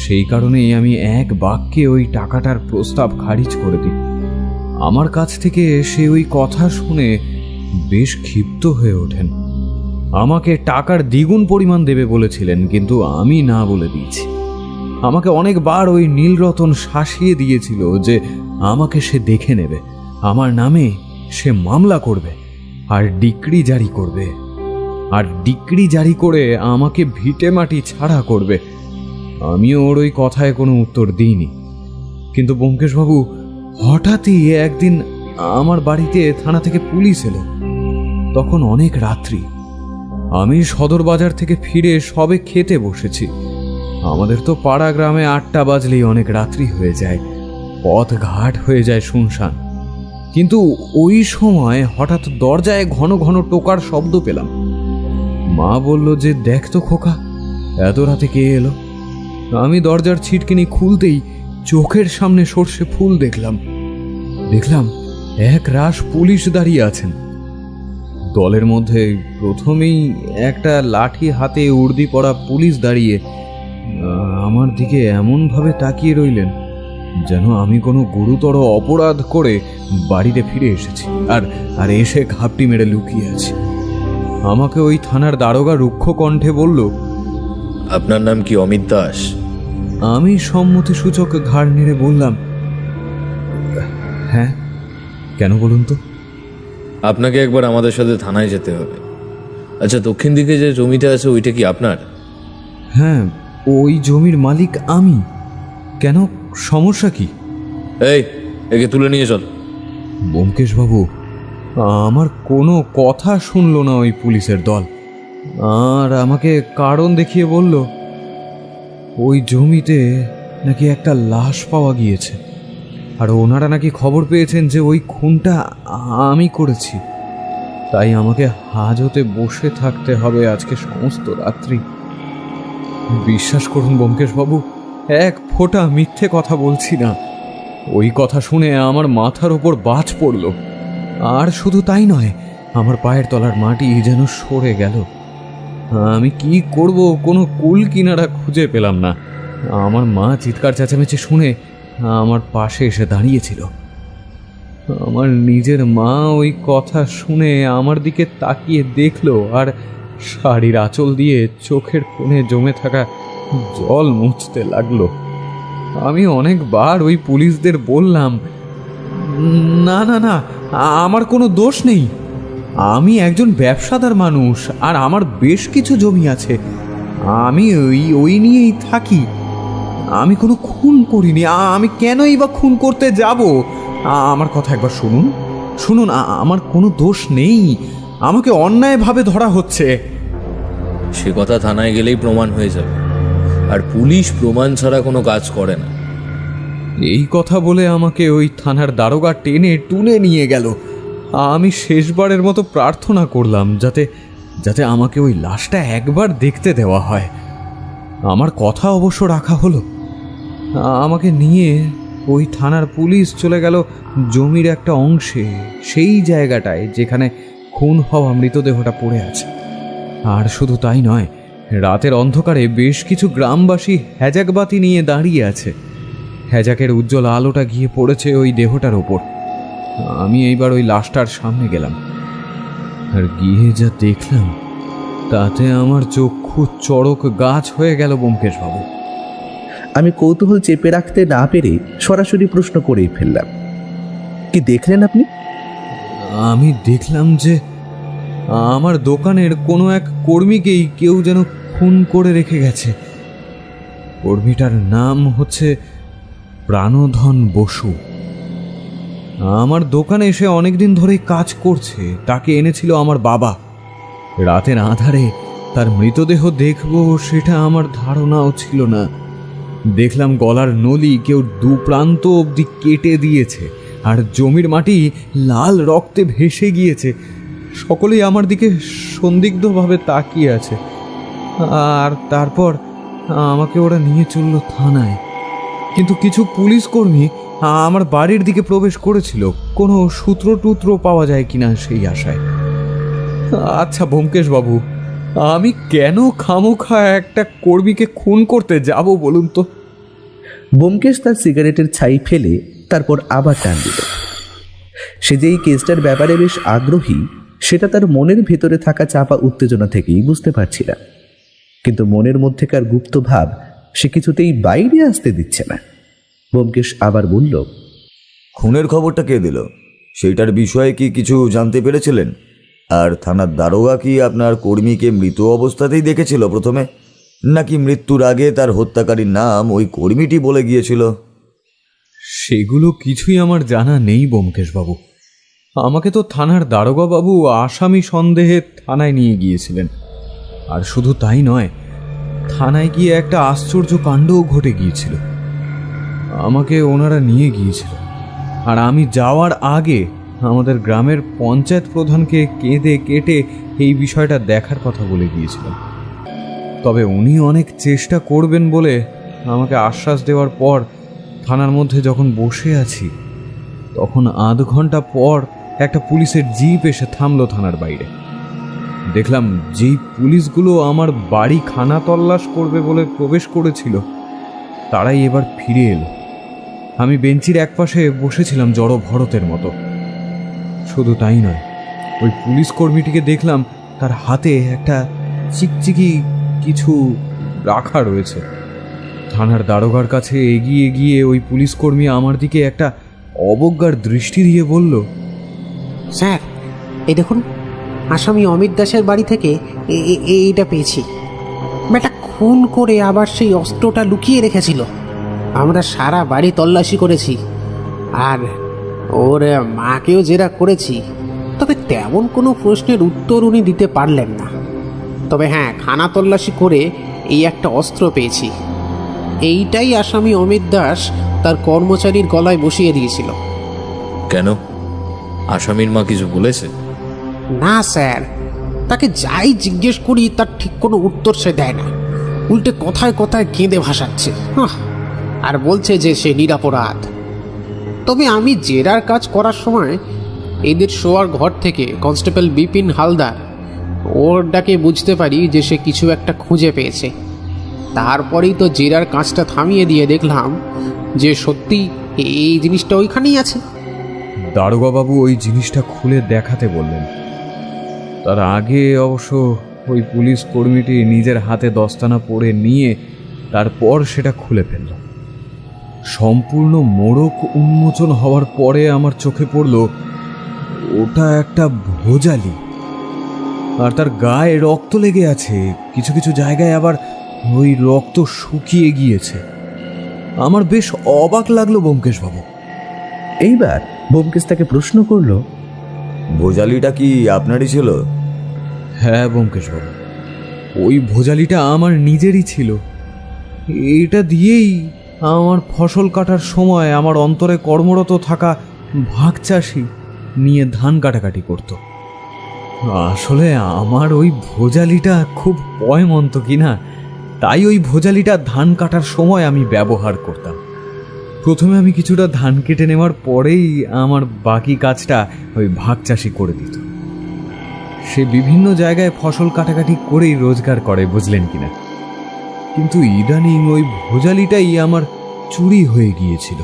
সেই কারণেই আমি এক বাক্যে ওই টাকাটার প্রস্তাব খারিজ করে দিই। আমার কাছ থেকে সে ওই কথা শুনে বেশ ক্ষিপ্ত হয়ে ওঠেন। আমাকে টাকার দ্বিগুণ পরিমাণ দেবে বলেছিলেন, কিন্তু আমি না বলে দিয়েছি। আমাকে অনেকবার ওই নীলরতন শাসিয়ে দিয়েছিল যে আমাকে সে দেখে নেবে, আমার নামে সে মামলা করবে আর ডিক্রি জারি করবে, আর ডিক্রি জারি করে আমাকে ভিটে মাটি ছাড়া করবে। আমিও ওর ওই কথায় কোনো উত্তর দিইনি। কিন্তু ব্যোমকেশবাবু, হঠাৎই একদিন আমার বাড়িতে থানা থেকে পুলিশ এলো। তখন অনেক রাত্রি। আমি সদর বাজার থেকে ফিরে সবে খেতে বসেছি। আমাদের তো পাড়া গ্রামে 8টা বাজলেই অনেক রাত্রি হয়ে যায়, পথ ঘাট হয়ে যায় শুনশান। কিন্তু ওই সময় হঠাৎ দরজায় ঘন ঘন টোকার শব্দ পেলাম। মা বলল যে, দেখ তো খোকা, এত রাতে কে এলো? আমি দরজার ছিটকিনি খুলতেই চোখের সামনে সর্ষে ফুল দেখলাম এক রাশ পুলিশ দাঁড়িয়ে আছেন। দলের মধ্যে প্রথমেই একটা লাঠি হাতে উর্দি পরা পুলিশ দাঁড়িয়ে আমার দিকে এমনভাবে তাকিয়ে রইলেন যেন আমি কোনো গুরুতর অপরাধ করে বাড়িতে ফিরে এসেছি আর এসে ঘাপটি মেরে লুকিয়ে আছি। আমাকে ওই থানার দারোগা রুক্ষ কণ্ঠে বলল, আপনার নাম কি অমিত দাস? আমি সম্মতিসূচক ঘাড় নেড়ে বললাম, হ্যাঁ। কেন বলুন তো? আপনাকে একবার আমাদের সাথে থানায় যেতে হবে। আচ্ছা, দক্ষিণ দিকে যে জমিটা আছে ওইটা কি আপনার? হ্যাঁ, ওই জমির মালিক আমি। কেন, সমস্যা কি? এই, একে তুলে নিয়ে চল। ব্যোমকেশবাবু, আমার কোনো কথা শুনলো না ওই পুলিশের দল, আর আমাকে কারণ দেখিয়ে বলল ওই জমিতে নাকি একটা লাশ পাওয়া গিয়েছে। আর ওনারা নাকি খবর পেয়েছেন যে ওই খুনটা আমি করেছি। তাই আমাকে হাজতে বসে থাকতে হবে আজকে সমস্ত রাত্রি। বিশ্বাস করুন ব্যোমকেশবাবু, এক ফোঁটা মিথ্যে কথা বলছি না। ওই কথা শুনে আমার মাথার ওপর বাজ পড়ল। আর শুধু তাই নয়, আমার পায়ের তলার মাটি যেন সরে গেল। আমি কি করব, কোনো কুল কিনারা খুঁজে পেলাম না। আমার মা চিৎকার চেঁচামেচি শুনে আমার পাশে এসে দাঁড়িয়েছিল। আমার নিজের মা ওই কথা শুনে আমার দিকে তাকিয়ে দেখলো আর শাড়ির আঁচল দিয়ে চোখের কোণে জমে থাকা জল মুছতে লাগলো। আমি অনেকবার ওই পুলিশদের বললাম, না না না, আমার কোনো দোষ নেই। আমি একজন ব্যবসাদার মানুষ, আর আমার বেশ কিছু জমি আছে। আমি ওই নিয়েই থাকি। আমি কোনো খুন করিনি। আমি কেনই বা খুন করতে যাব? আমার কথা একবার শুনুন শুনুন, আমার কোনো দোষ নেই। আমাকে অন্যায়ভাবে ধরা হচ্ছে। সে কথা থানায় গেলেই প্রমাণ হয়ে যাবে, আর পুলিশ প্রমাণ ছাড়া কোনো কাজ করে না। এই কথা বলে আমাকে ওই থানার দারোগা টেনে টুনে নিয়ে গেল। আমি শেষবারের মতো প্রার্থনা করলাম যাতে যাতে আমাকে ওই লাশটা একবার দেখতে দেওয়া হয়। আমার কথা অবশ্য রাখা হলো। আমাকে নিয়ে ওই থানার পুলিশ চলে গেল জমির একটা অংশে, সেই জায়গাটায় যেখানে খুন হওয়া মৃতদেহটা পড়ে আছে। আর শুধু তাই নয়, রাতের অন্ধকারে বেশ কিছু গ্রামবাসী হ্যাজাক বাতি নিয়ে দাঁড়িয়ে আছে। হ্যাজাকের উজ্জ্বল আলোটা গিয়ে পড়েছে ওই দেহটার ওপর। আমি এইবার ওই লাশটার সামনে গেলাম, আর গিয়ে যা দেখলাম তাতে আমার চক্ষু চড়ক গাছ হয়ে গেল ব্যোমকেশবাবু। আমি কৌতূহল চেপে রাখতে না পেরে সরাসরি প্রশ্ন করেই ফেললাম, কি দেখলেন আপনি? আমি দেখলাম যে আমার দোকানের কোনো এক কর্মীকেই কেউ যেন খুন করে রেখে গেছে। কর্মীটার নাম হচ্ছে প্রাণধন বসু। আমার দোকানে এসে অনেকদিন ধরেই কাজ করছে। তাকে এনেছিল আমার বাবা। রাতের আঁধারে তার মৃতদেহ দেখব সেটা আমার ধারণাও ছিল না। দেখলাম গলার নলি কেউ দু প্রান্ত অবধি কেটে দিয়েছে, আর জমির মাটি লাল রক্তে ভেসে গিয়েছে। সকলেই আমার দিকে সন্দিগ্ধভাবে তাকিয়ে আছে। আর তারপর আমাকে ওরা নিয়ে চলল থানায়। কিন্তু কিছু পুলিশ কর্মী আমার বাড়ির দিকে প্রবেশ করেছিল, কোনো সূত্র টুত্র পাওয়া যায় কিনা সেই আশায়। আচ্ছা ব্যোমকেশবাবু, আমি কেন খামোখা একটা কর্মীকে খুন করতে যাব বলুন তো? ব্যোমকেশ তার সিগারেটের ছাই ফেলে তারপর আবার টান দিল। সে যে এই কেসটার ব্যাপারে বেশ আগ্রহী সেটা তার মনের ভেতরে থাকা চাপা উত্তেজনা থেকেই বুঝতে পারছিলাম। কিন্তু মনের মধ্যেকার গুপ্ত ভাব সে কিছুতেই বাইরে আসতে দিচ্ছে না। ব্যোমকেশ আবার বলল, খুনের খবরটা কে দিল? সেইটার বিষয়ে কি কিছু জানতে পেরেছিলেন? আর থানার দারোগা কি আপনার কর্মীকে মৃত অবস্থাতেই দেখেছিল প্রথমে, নাকি মৃত্যুর আগে তার হত্যাকারীর নাম ওই কর্মীটি বলে গিয়েছিল? সেগুলো কিছুই আমার জানা নেই ব্যোমকেশবাবু। আমাকে তো থানার দারোগাবাবু আসামি সন্দেহে থানায় নিয়ে গিয়েছিলেন। আর শুধু তাই নয়, থানায় গিয়ে একটা আশ্চর্য কাণ্ডও ঘটে গিয়েছিল। আমাকে ওনারা নিয়ে গিয়েছিল, আর আমি যাওয়ার আগে আমাদের গ্রামের পঞ্চায়েত প্রধানকে কেঁদে কেটে এই বিষয়টা দেখার কথা বলে গিয়েছিলেন। তবে উনি অনেক চেষ্টা করবেন বলে আমাকে আশ্বাস দেওয়ার পর থানার মধ্যে যখন বসে আছি, তখন আধ ঘন্টা পর একটা পুলিশের জিপ এসে থামলো থানার বাইরে। দেখলাম যেই পুলিশগুলো আমার বাড়ি খানা তল্লাশ করবে বলে প্রবেশ করেছিল, তারাই এবার ফিরে এলো। আমি বেঞ্চির একপাশে বসেছিলাম জড়ো ভরতের মতো। শুধু তাই নয়, ওই পুলিশ কর্মীটিকে দেখলাম তার হাতে একটা চিকচিকি কিছু রাখা রয়েছে। থানার দারোগার কাছে এগিয়ে গিয়ে ওই পুলিশ কর্মী আমার দিকে একটা অবজ্ঞার দৃষ্টি দিয়ে বলল, স্যার, এই দেখুন, আসামি অমিত দাসের বাড়ি থেকে এইটা পেয়েছি। বেটা খুন করে আবার সেই অস্ত্রটা লুকিয়ে রেখেছিল। আমরা সারা বাড়ি তল্লাশি করেছি, আর ওর মাকেও জেরা করেছি। তবে তেমন কোনো প্রশ্নের উত্তর উনি দিতে পারলেন না। তবে হ্যাঁ, খানা তল্লাশি করে এই একটা অস্ত্র পেয়েছি। এইটাই আসামি অমিত দাস তার কর্মচারীর গলায় বসিয়ে দিয়েছিল। কেন? আসামির মা কিছু বলেছে? না স্যার, তাকে যাই জিজ্ঞেস করি তার ঠিক কোনো উত্তর সে দেয় না, উল্টে কথায় কথায় কেঁদে ভাসাচ্ছে আর বলছে যে সে নিরপরাধ। তবে আমি জেরার কাজ করার সময় এদের শোয়ার ঘর থেকে কনস্টেবল বিপিন হালদার ওর ডাকে বুঝতে পারি যে সে কিছু একটা খুঁজে পেয়েছে। তারপরেই তো জেরার কাজটা থামিয়ে দিয়ে দেখলাম যে সত্যি এই জিনিসটা ওইখানেই আছে। দারোগাবাবু ওই জিনিসটা খুলে দেখাতে বললেন। তার আগে অবশ্য ওই পুলিশ কর্মীটি নিজের হাতে দস্তানা পরে নিয়ে তারপর সেটা খুলে ফেলল। সম্পূর্ণ মোড়ক উন্মোচন হওয়ার পরে আমার চোখে পড়ল ওটা একটা ভোজালি, আর তার গায়ে রক্ত লেগে আছে, কিছু কিছু জায়গায় আবার ওই রক্ত শুকিয়ে গিয়েছে। আমার বেশ অবাক লাগলো ব্যোমকেশবাবু। এইবার ব্যোমকেশ তাকে প্রশ্ন করল, ভোজালিটা কি আপনারই ছিল? হ্যাঁ ব্যোমকেশবাবু, ওই ভোজালিটা আমার নিজেরই ছিল। এটা দিয়েই আমার ফসল কাটার সময় আমার অন্তরে কর্মরত থাকা ভাগ চাষি নিয়ে ধান কাটাকাটি করত। আসলে আমার ওই ভোজালিটা খুব পয়মন্ত কিনা, তাই ওই ভোজালিটা ধান কাটার সময় আমি ব্যবহার করতাম। প্রথমে আমি কিছুটা ধান কেটে নেওয়ার পরেই আমার বাকি কাজটা ওই ভাগ চাষি করে দিত। সে বিভিন্ন জায়গায় ফসল কাটাকাটি করেই রোজগার করে, বুঝলেন কিনা। কিন্তু ইদানিং ওই ভোজালিটাই আমার চুরি হয়ে গিয়েছিল।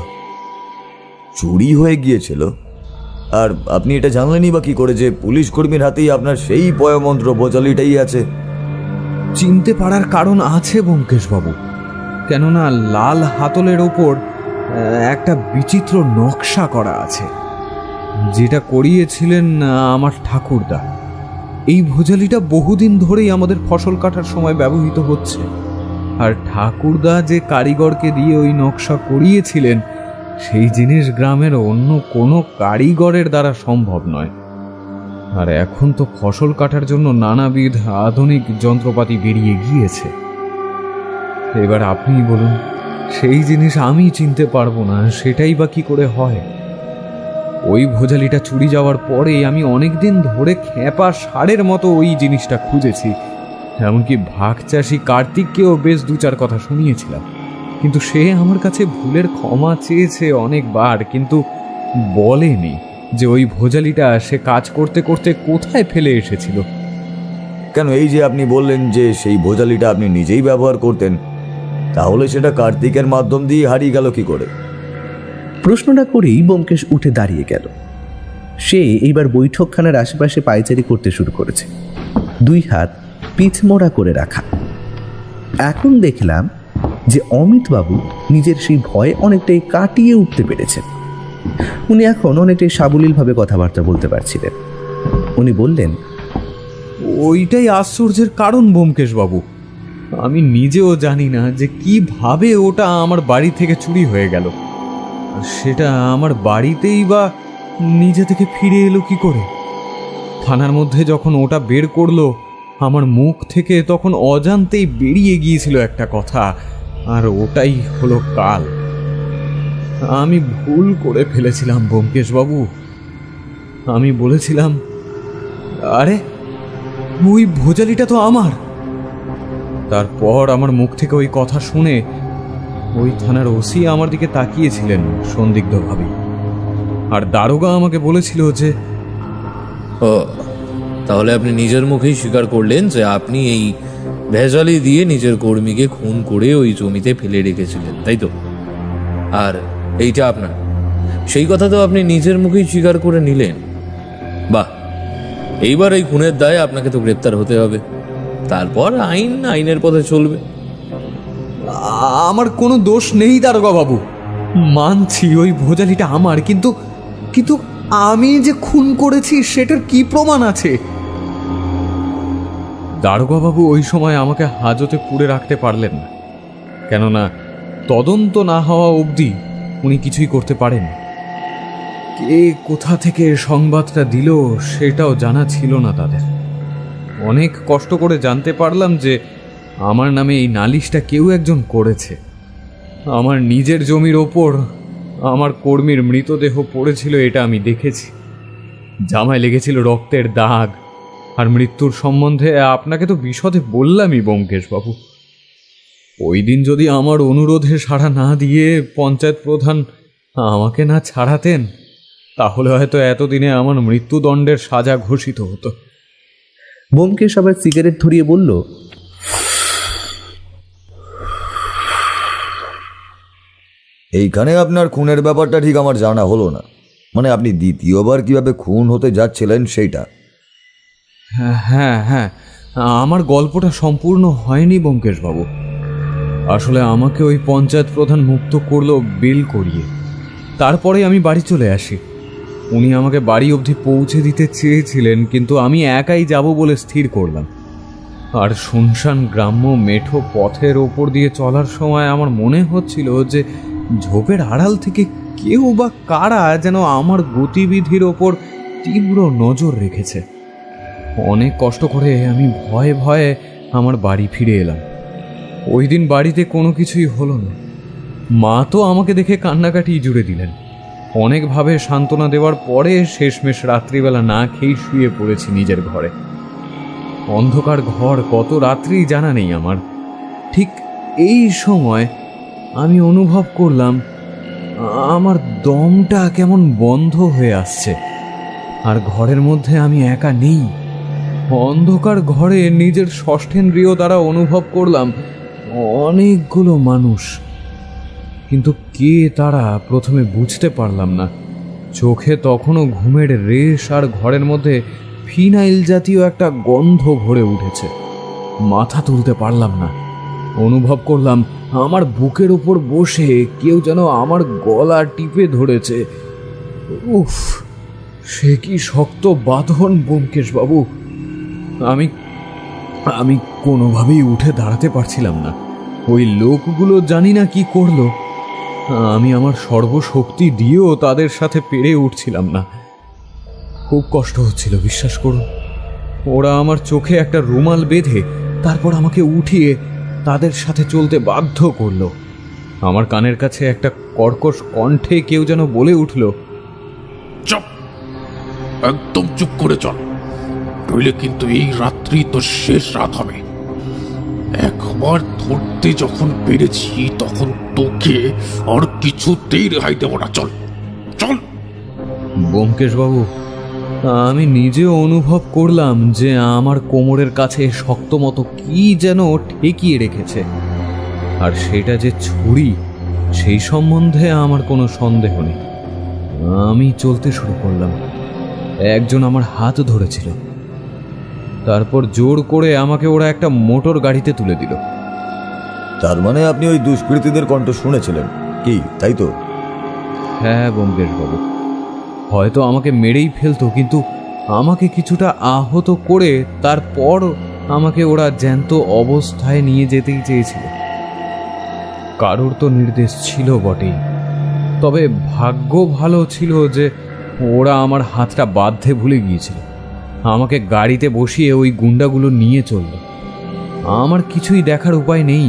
চুরি হয়ে গিয়েছিল? আর আপনি এটা জানলেনই বা কি করে যে পুলিশ কর্মীর হাতেই আপনার সেই পয়মন্ত্র ভোজালিটাই আছে? চিনতে পারার কারণ আছে ব্যোমকেশবাবু, কেননা লাল হাতলের ওপর একটা বিচিত্র নকশা করা আছে, যেটা করিয়েছিলেন আমার ঠাকুরদা। এই ভোজালিটা বহুদিন ধরেই আমাদের ফসল কাটার সময় ব্যবহৃত হচ্ছে, আর ঠাকুরদা যে কারিগরকে দিয়ে ওই নকশা করিয়েছিলেন সেই জিনিস গ্রামের অন্য কোনো কারিগরের দ্বারা সম্ভব নয়। আর এখন তো ফসল কাটার জন্য নানাবিধ আধুনিক যন্ত্রপাতি বেরিয়ে গিয়েছে। এবার আপনি বলুন, সেই জিনিস আমি চিনতে পারবো না, সেটাই বা কি করে হয়? ওই ভোজালিটা চুরি যাওয়ার পরেই আমি অনেকদিন ধরে খেপা ষাঁড়ের মতো ওই জিনিসটা খুঁজেছি। এমনকি ভাগ চাষি কার্তিককেও বেশ দু চার কথা শুনিয়েছিলাম, কিন্তু সে আমার কাছে ভুলের ক্ষমা চেয়েছে অনেকবার, কিন্তু বলেনি যে ওই ভোজালিটা সে কাজ করতে করতে কোথায় ফেলে এসেছিল। কেন, এই যে আপনি বললেন যে সেই ভোজালিটা আপনি নিজেই ব্যবহার করতেন, তাহলে সেটা কার্তিকের মাধ্যম দিয়ে হারিয়ে গেল কি করে? প্রশ্নটা করেই ব্যোমকেশ উঠে দাঁড়িয়ে গেল। সে এইবার বৈঠকখানার আশেপাশে পায়চারি করতে শুরু করেছে, দুই হাত পিছমোড়া করে রাখা। এখন দেখলাম যে অমিতবাবু নিজের সেই ভয় অনেকটাই কাটিয়ে উঠতে পেরেছেন। উনি এখন অনেকটাই সাবলীলভাবে কথাবার্তা বলতে পারছিলেন। উনি বললেন, ওইটাই আশ্চর্যের কারণ ব্যোমকেশবাবু। আমি নিজেও জানি না যে কিভাবে ওটা আমার বাড়ি থেকে চুরি হয়ে গেল, সেটা আমার বাড়িতেই বা নিজে থেকে ফিরে এলো কি করে। থানার মধ্যে যখন ওটা বের করলো আমার মুখ থেকে, তখন অজান্তেই বেরিয়ে গিয়েছিল একটা কথা, আর ওটাই হলো কাল। আমি ভুল করে ফেলেছিলাম ব্যোমকেশবাবু। আমি বলেছিলাম, আরে ওই ভোজালিটা তো আমার। তারপর আমার মুখ থেকে ওই কথা শুনে ওই থানার ওসি আমার দিকে তাকিয়েছিলেন সন্দিগ্ধভাবে, আর দারোগা আমাকে বলেছিল যে, ও, তাহলে আপনি নিজের মুখেই স্বীকার করলেন যে আপনি এই ভেজালি দিয়ে নিজের কর্মীকে খুন করে ওই জমিতে ফেলে রেখেছিলেন, তাই তো? আর এইটা আপনার, সেই কথা তো আপনি নিজের মুখেই স্বীকার করে নিলেন। বাহ, এইবার এই খুনের দায়ে আপনাকে তো গ্রেপ্তার হতে হবে, তারপর আইনের পথে চলবে। আমার কোনো দোষ নেই দারোগা বাবু, মানছি ওই ভোজালিটা আমার, কিন্তু কিন্তু আমি যে খুন করেছি সেটার কি প্রমাণ আছে? দারোগা বাবু ওই সময় আমাকে হাজতে পুরে রাখতে পারলেন না, কেননা তদন্ত না হওয়া অবধি উনি কিছুই করতে পারেন। কে কোথা থেকে সংবাদটা দিল সেটাও জানা ছিল না তাদের। অনেক কষ্ট করে জানতে পারলাম যে আমার নামে এই নালিশটা কেউ একজন করেছে, আমার নিজের জমির ওপর আমার কর্মীর মৃতদেহ পড়েছিল, এটা আমি দেখেছি। জামায় লেগেছিল রক্তের দাগ। আর মৃত্যুর সম্বন্ধে আপনাকে তো বিশদে বললামই ব্যোমকেশবাবু। ওই দিন যদি আমার অনুরোধে সাড়া না দিয়ে পঞ্চায়েত প্রধান আমাকে না ছাড়াতেন, তাহলে হয়তো এতদিনে আমার মৃত্যুদণ্ডের সাজা ঘোষিত হতো। ব্যোমকেশ আবার সিগারেট ধরিয়ে বলল, এইখানে আপনার খুনের ব্যাপারটা ঠিক আমার জানা হলো না। মানে আপনি দ্বিতীয়বার কিভাবে খুন হতে যাচ্ছিলেন সেইটা। হ্যাঁ হ্যাঁ, আমার গল্পটা সম্পূর্ণ হয়নি ব্যোমকেশবাবু। আসলে আমাকে ওই পঞ্চায়েত প্রধান মুক্ত করলো বেল করিয়ে। তারপরে আমি বাড়ি চলে আসি। উনি আমাকে বাড়ি অবধি পৌঁছে দিতে চেয়েছিলেন, কিন্তু আমি একাই যাব বলে স্থির করলাম। আর শুনশান গ্রাম্য মেঠো পথের ওপর দিয়ে চলার সময় আমার মনে হচ্ছিল যে ঝোপের আড়াল থেকে কেউ বা কারা যেন আমার গতিবিধির ওপর তীব্র নজর রেখেছে। অনেক কষ্ট করে আমি ভয়ে ভয়ে আমার বাড়ি ফিরে এলাম। ওই দিন বাড়িতে কোনো কিছুই হলো না। মা তো আমাকে দেখে কান্নাকাটি জুড়ে দিলেন। অনেকভাবে সান্ত্বনা দেওয়ার পরে শেষমেশ রাত্রিবেলা না খেয়ে শুয়ে পড়েছি নিজের ঘরে। অন্ধকার ঘর, কত রাত্রি জানা নেই আমার। ঠিক এই সময় আমি অনুভব করলাম আমার দমটা কেমন বন্ধ হয়ে আসছে। আর ঘরের মধ্যে আমি একা নেই। অন্ধকার ঘরে নিজের ষষ্ঠেন্দ্রিয় দ্বারা অনুভব করলাম অনেকগুলো মানুষ, কিন্তু কে তারা প্রথমে বুঝতে পারলাম না। চোখে তখনও ঘুমের রেশ, আর ঘরের মধ্যে ফিনাইল জাতীয় একটা গন্ধ ভরে উঠেছে। মাথা তুলতে পারলাম না। অনুভব করলাম আমার বুকের উপর বসে কেউ যেন আমার গলা টিপে ধরেছে। উফ, সে কি শক্ত বাঁধন ব্যোমকেশবাবু! আমি কোনোভাবেই উঠে দাঁড়াতে পারছিলাম না। ওই লোকগুলো জানি না কি করলো। আমি আমার সর্বশক্তি দিয়েও তাদের সাথে পেরে উঠছিলাম না। খুব কষ্ট হচ্ছিল, বিশ্বাস করুন। ওরা আমার চোখে একটা রুমাল বেঁধে তারপর আমাকে উঠিয়ে তাদের সাথে চলতে বাধ্য করলো। আমার কানের কাছে একটা কর্কশ কণ্ঠে কেউ যেন বলে উঠল, চুপ, একদম চুপ করে চল, নইলে কিন্তু এই রাত্রি তোর শেষ রাত হবে। একবার ধরতে যখন পেরেছি তখন তোকে আর কিছুতেই রেহাই দেব না। চল চল। ব্যোমকেশবাবু, আমি নিজেও অনুভব করলাম যে আমার কোমরের কাছে শক্তমতো কি যেন ঠেকিয়ে রেখেছে। আর সেটা যে ছুরি, সেই সম্বন্ধে আমার কোনো সন্দেহ নেই। আমি চলতে শুরু করলাম। একজন আমার হাত ধরেছিল। তারপর জোর করে আমাকে ওরা একটা মোটর গাড়িতে তুলে দিল। তার মানে আপনি ওই দুষ্কৃতীদের কণ্ঠ শুনেছিলেন কি, তাই তো? হ্যাঁ ব্যোমকেশবাবু, হয়তো আমাকে মেরেই ফেলতো, কিন্তু আমাকে কিছুটা আহত করে তারপর আমাকে ওরা জ্যান্ত অবস্থায় নিয়ে যেতেই চেয়েছিল। কারোর তো নির্দেশ ছিল বটেই, তবে ভাগ্য ভালো ছিল যে ওরা আমার হাতটা বাঁধতে ভুলে গিয়েছিল। আমাকে গাড়িতে বসিয়ে ওই গুন্ডাগুলো নিয়ে চলল। আমার কিছুই দেখার উপায় নেই।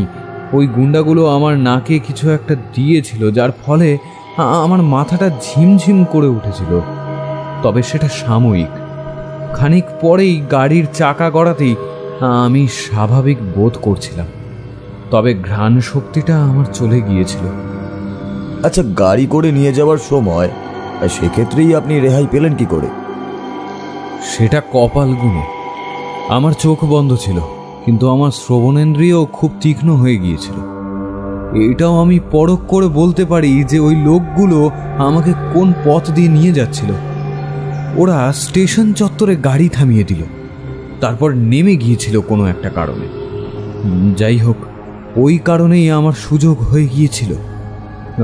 ওই গুন্ডাগুলো আমার নাকে কিছু একটা দিয়েছিল, যার ফলে আমার মাথাটা ঝিমঝিম করে উঠেছিল। তবে সেটা সাময়িক। খানিক পরেই গাড়ির চাকা গড়াতেই আমি স্বাভাবিক বোধ করছিলাম, তবে ঘ্রাণ শক্তিটা আমার চলে গিয়েছিল। আচ্ছা, গাড়ি করে নিয়ে যাওয়ার সময় সেক্ষেত্রেই আপনি রেহাই পেলেন কি করে? সেটা কপাল গুণে। আমার চোখ বন্ধ ছিল, কিন্তু আমার শ্রবণেন্দ্রিয় খুব তীক্ষ্ণ হয়ে গিয়েছিল। এটাও আমি পরখ করে বলতে পারি যে ওই লোকগুলো আমাকে কোন পথ দিয়ে নিয়ে যাচ্ছিল। ওরা স্টেশন চত্বরে গাড়ি থামিয়ে দিল, তারপর নেমে গিয়েছিল কোনো একটা কারণে। যাই হোক, ওই কারণেই আমার সুযোগ হয়ে গিয়েছিল।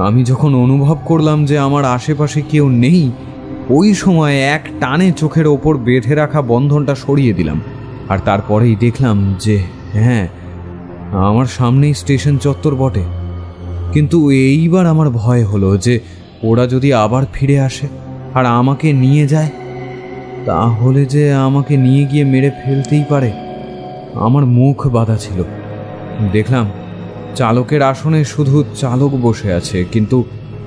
আমি যখন অনুভব করলাম যে আমার আশেপাশে কেউ নেই, ওই সময় এক টানে চোখের ওপর বেঁধে রাখা বন্ধনটা সরিয়ে দিলাম। আর তারপরেই দেখলাম যে হ্যাঁ, আমার সামনেই স্টেশন চত্বর বটে। কিন্তু এইবার আমার ভয় হলো যে ওরা যদি আবার ফিরে আসে আর আমাকে নিয়ে যায়, তাহলে যে আমাকে নিয়ে গিয়ে মেরে ফেলতেই পারে। আমার মুখ বাঁধা ছিল। দেখলাম চালকের আসনে শুধু চালক বসে আছে, কিন্তু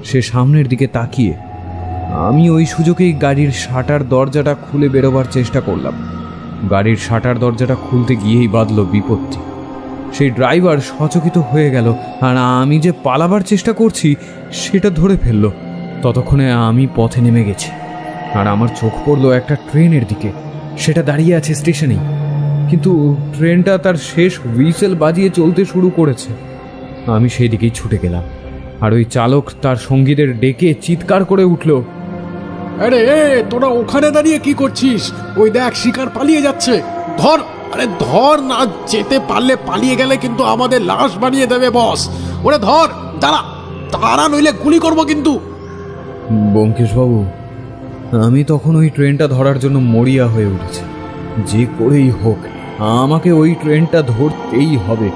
সে সামনের দিকে তাকিয়ে। আমি ওই সুযোগেই গাড়ির শাটার দরজাটা খুলে বেরোবার চেষ্টা করলাম। গাড়ির শাটার দরজাটা খুলতে গিয়েই বাঁধল বিপত্তি। সেই ড্রাইভার সচকিত হয়ে গেল, আর আমি যে পালাবার চেষ্টা করছি সেটা ধরে ফেলল। ততক্ষণে আমি পথে নেমে গেছি, আর আমার চোখ পড়ল একটা ট্রেনের দিকে। সেটা দাঁড়িয়ে আছে স্টেশনেই, কিন্তু ট্রেনটা তার শেষ হুইসেল বাজিয়ে চলতে শুরু করেছে। আমি সেই দিকেই ছুটে গেলাম, আর ওই চালক তার সঙ্গীদের ডেকে চিৎকার করে উঠল, আরে তোরা ওখানে দাঁড়িয়ে কি করছিস? ওই দেখ শিকার পালিয়ে যাচ্ছে, ধর! আরে ধর না, যেতে পারলে পালিয়ে গেলে কিন্তু আমাদের লাশ বানিয়ে দেবে বস। ওরে ধর, দাঁড়া দাঁড়া, নইলে গুলি করবো কিন্তু। ব্যোমকেশবাবু, আমি তখন ওই ট্রেনটা ধরার জন্য মরিয়া হয়ে উঠেছি। যে করেই হোক আমাকে ওই ট্রেনটা ধরতেই হবে।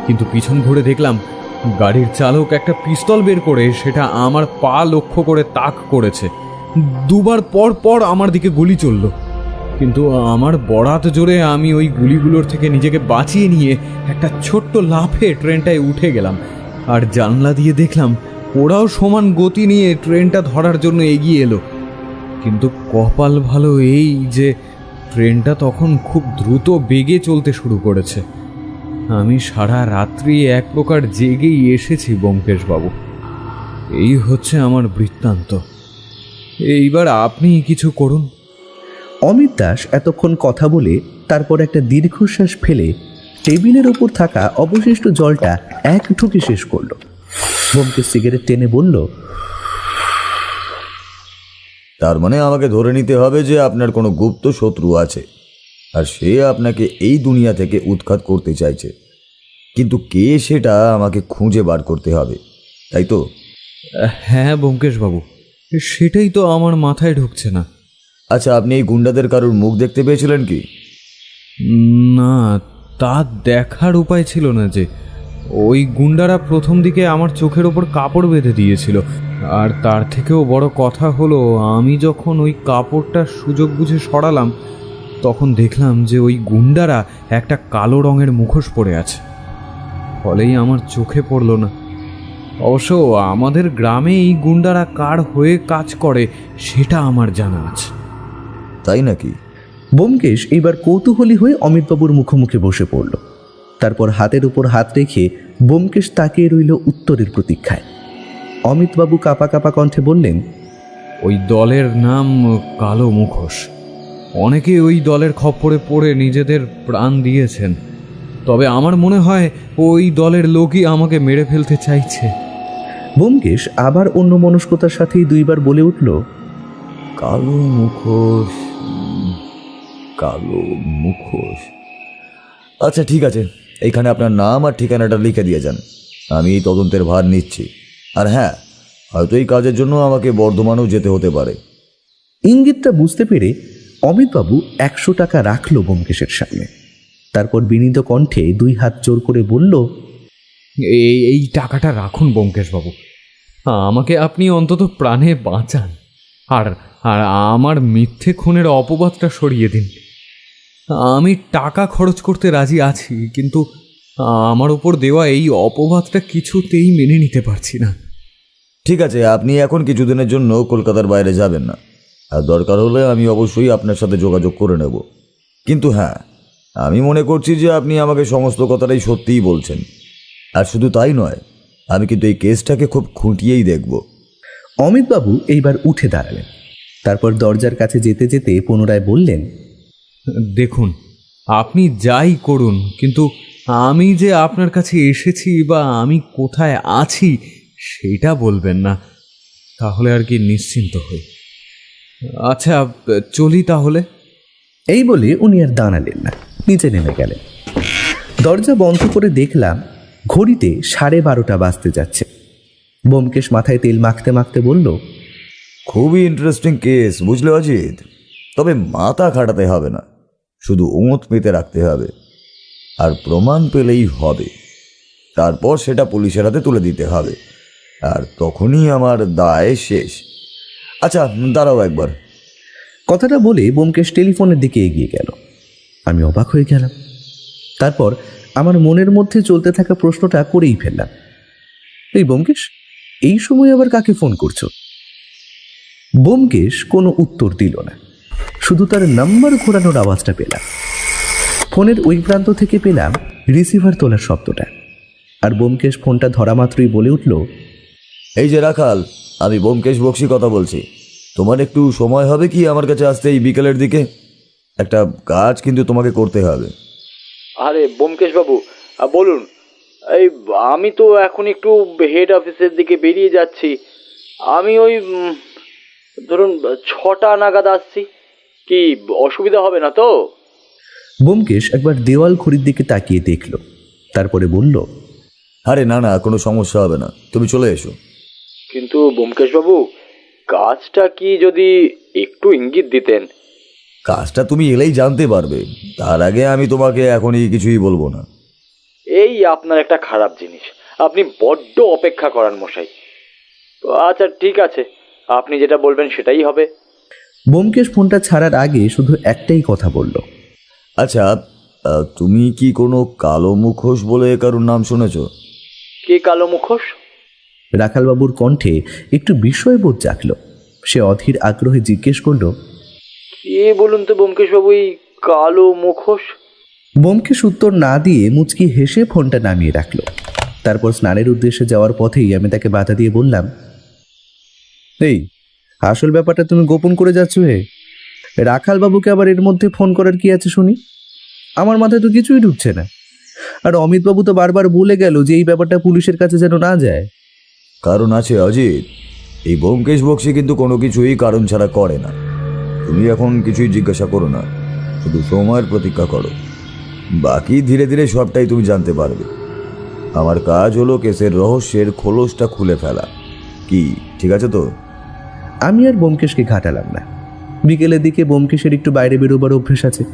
কিন্তু পিছন ঘুরে দেখলাম গাড়ির চালক একটা পিস্তল বের করে সেটা আমার পা লক্ষ্য করে তাক করেছে। দুবার পর পর আমার দিকে গুলি চলল, কিন্তু আমার বরাত জোরে আমি ওই গুলিগুলোর থেকে নিজেকে বাঁচিয়ে নিয়ে একটা ছোট্ট লাফে ট্রেনটায় উঠে গেলাম। আর জানলা দিয়ে দেখলাম ওরাও সমান গতি নিয়ে ট্রেনটা ধরার জন্য এগিয়ে এলো। কিন্তু কপাল ভালো এই যে ট্রেনটা তখন খুব দ্রুত বেগে চলতে শুরু করেছে। আমি সারা রাত্রি এক প্রকার জেগেই এসেছি ব্যোমকেশবাবু। এই হচ্ছে আমার বৃত্তান্ত। এইবার আপনি কিছু করুন। অমিত দাস এতক্ষণ কথা বলে তারপর একটা দীর্ঘশ্বাস ফেলে টেবিলের ওপর থাকা অবশিষ্ট জলটা এক ঢুকে শেষ করলো। ব্যোমকেশ সিগারেট টেনে বলল, তার মানে আমাকে ধরে নিতে হবে যে আপনার কোনো গুপ্ত শত্রু আছে, আর সে আপনাকে এই দুনিয়া থেকে উৎখাত করতে চাইছে। কিন্তু কে সেটা আমাকে খুঁজে বার করতে হবে, তাই তো? হ্যাঁ ব্যোমকেশবাবু, সেটাই তো আমার মাথায় ঢুকছে না। আচ্ছা, আপনি এই গুন্ডাদের কারোর মুখ দেখতে পেয়েছিলেন কি? না, তা দেখার উপায় ছিল না যে। ওই গুন্ডারা প্রথম দিকে আমার চোখের ওপর কাপড় বেঁধে দিয়েছিল, আর তার থেকেও বড় কথা হলো আমি যখন ওই কাপড়টা সুযোগ বুঝে সরালাম তখন দেখলাম যে ওই গুন্ডারা একটা কালো রঙের মুখোশ পরে আছে। ফলেই আমার চোখে পড়ল না। অবশ্য আমাদের গ্রামে এই গুন্ডারা কার হয়ে কাজ করে সেটা আমার জানা আছে। তাই নাকি? ব্যোমকেশ এইবার কৌতূহলী হয়ে অমিতবাবুর মুখোমুখি বসে পড়ল। তারপর হাতের উপর হাত রেখে ব্যোমকেশ তাকিয়ে রইল উত্তরের প্রতীক্ষায়। অমিতবাবু কাঁপা কাঁপা কণ্ঠে বললেন, ওই দলের নাম কালো মুখোশ। অনেকে ওই দলের খপ্পরে পড়ে নিজেদের প্রাণ দিয়েছেন, তবে আমার মনে হয় ওই দলের লোকই আমাকে মেরে ফেলতে চাইছে। ব্যোমকেশ আবার অন্য মনস্কতার সাথেই দুইবার বলে উঠল, কালো মুখোশ, কালো মুখোশ। আচ্ছা ঠিক আছে, এইখানে আপনার নাম আর ঠিকানাটা লিখে দিয়ে যান, আমি এই তদন্তের ভার নিচ্ছি। আর হ্যাঁ, হয়তো এই কাজের জন্য আমাকে বর্ধমানেও যেতে হতে পারে। ইঙ্গিতটা বুঝতে পেরে অমিতবাবু 100 টাকা রাখল ব্যোমকেশের সামনে। তারপর বিনীত কণ্ঠে 2 হাত জোর করে বলল, এই টাকাটা রাখুন ব্যোমকেশবাবু, আমাকে আপনি অন্তত প্রাণে বাঁচান, আর আর আমার মিথ্যে খুনের অপবাদটা সরিয়ে দিন। আমি টাকা খরচ করতে রাজি আছি, কিন্তু আমার উপর দেওয়া এই অপবাদটা কিছুতেই মেনে নিতে পারছি না। ঠিক আছে, আপনি এখন কিছুদিনের জন্য কলকাতার বাইরে যাবেন না, আর দরকার হলে আমি অবশ্যই আপনার সাথে যোগাযোগ করে নেব। কিন্তু হ্যাঁ, আমি মনে করছি যে আপনি আমাকে সমস্ত কথাটাই সত্যিই বলছেন। আর শুধু তাই নয়, আমি কিন্তু এই কেসটাকে খুব খুঁটিয়েই দেখব। অমিতবাবু এইবার উঠে দাঁড়ালেন। তারপর দরজার কাছে যেতে যেতে পুনরায় বললেন, দেখুন, আপনি যাই করুন, কিন্তু আমি যে আপনার কাছে এসেছি বা আমি কোথায় আছি সেটা বলবেন না, তাহলে আর কি নিশ্চিন্ত হই। আচ্ছা, চলি তাহলে। এই বলে উনি আর দাঁড়ালেন না, নিচে নেমে গেলেন। দরজা বন্ধ করে দেখলাম ঘড়িতে 12:30 বাজতে যাচ্ছে। ব্যোমকেশ মাথায় তেল মাখতে মাখতে বলল, খুবই ইন্টারেস্টিং কেস, বুঝলে অজিত? তবে মাথা খাটাতে হবে না, শুধু ওঁত পেতে রাখতে হবে, আর প্রমাণ পেলেই হবে। তারপর সেটা পুলিশের হাতে তুলে দিতে হবে, আর তখনই আমার দায় শেষ। আচ্ছা দাঁড়াও একবার। কথাটা বলে ব্যোমকেশ টেলিফোনের দিকে এগিয়ে গেল। আমি অবাক হয়ে গেলাম। তারপর আমার মনের মধ্যে চলতে থাকা প্রশ্নটা করেই ফেললাম, এই ব্যোমকেশ, এই সময় আবার কাকে ফোন করছো? ব্যোমকেশ কোনো উত্তর দিল না, শুধু তার নাম্বার ঘোরানোর আওয়াজটা পেলাম। ফোনের ওই প্রান্ত থেকে পেলাম রিসিভার তোলার শব্দটা, আর ব্যোমকেশ ফোনটা ধরা মাত্রই বলে উঠল, এই যে রাখাল, আমি ব্যোমকেশ বক্সি কথা বলছি। তোমার একটু সময় হবে কি আমার কাছে আসতে এই বিকেলের দিকে? একটা কাজ কিন্তু তোমাকে করতে হবে। আরে ব্যোমকেশ বাবু, বলুন। এই আমি তো এখন একটু হেড অফিসের দিকে বেরিয়ে যাচ্ছি। আমি ওই ধরুন 6টা নাগাদ আসছি। কি অসুবিধা হবে না তো? ব্যোমকেশ একবার দেওয়াল ঘড়ির দিকে তাকিয়ে দেখল, তারপরে বলল, আরে না না, কোনো সমস্যা হবে না, তুমি চলে এসো। কিন্তু ব্যোমকেশ বাবু, কাজটা কি যদি একটু ইঙ্গিত দিতেন? কাজটা তুমি এলেই জানতে পারবে, তার আগে আমি তোমাকে এখনই কিছুই বলবো না। এই আপনার একটা খারাপ জিনিস, আপনি বড্ড অপেক্ষা করান মশাই। আচ্ছা ঠিক আছে, আপনি যেটা বলবেন সেটাই হবে। ব্যোমকেশ ফোনটা ছাড়ার আগে শুধু একটাই কথা বলল, আচ্ছা, তুমি কি কোনো কালো মুখোশ বলে কারোর নাম শুনেছ? কে কালো মুখোশ? রাখালবাবুর কণ্ঠে একটু বিস্ময়বোধ জাগল। সে অধীর আগ্রহে জিজ্ঞেস করল, কে বলুন তো ব্যোমকেশ বাবু এই কালো মুখোশ? ব্যোমকেশ উত্তর না দিয়ে মুচকি হেসে ফোনটা নামিয়ে রাখল। তারপর স্নানের উদ্দেশ্যে যাওয়ার পথেই আমি তাকে বাধা দিয়ে বললাম, এই আসল ব্যাপারটা তুমি গোপন করে যাচ্ছ হে। রাখালবাবুকে আবার এর মধ্যে ফোন করার কি আছে শুনি? আমার মাথায় তো কিছুই ঢুকছে না। আর অমিতবাবু তো বারবার বলে গেল যে এই ব্যাপারটা পুলিশের কাছে যেন না যায়। কারণ আছে অজিত, এই ব্যোমকেশ বক্সি কিন্তু কোনো কিছুই কারণ ছাড়া করে না। তুমি এখন কিছুই জিজ্ঞাসা করো না, শুধু সময়ের প্রতীক্ষা করো। বাকি ধীরে ধীরে সবটাই তুমি জানতে পারবে। আমার কাজ হলো কেসের রহস্যের খোলসটা খুলে ফেলা। কি ঠিক আছে তো? আমি আর ব্যোমকেশকে ঘাটালাম না। বিকেলের দিকে ব্যোমকেশের একটু বাইরে বেরোবার অভ্যেস আছে,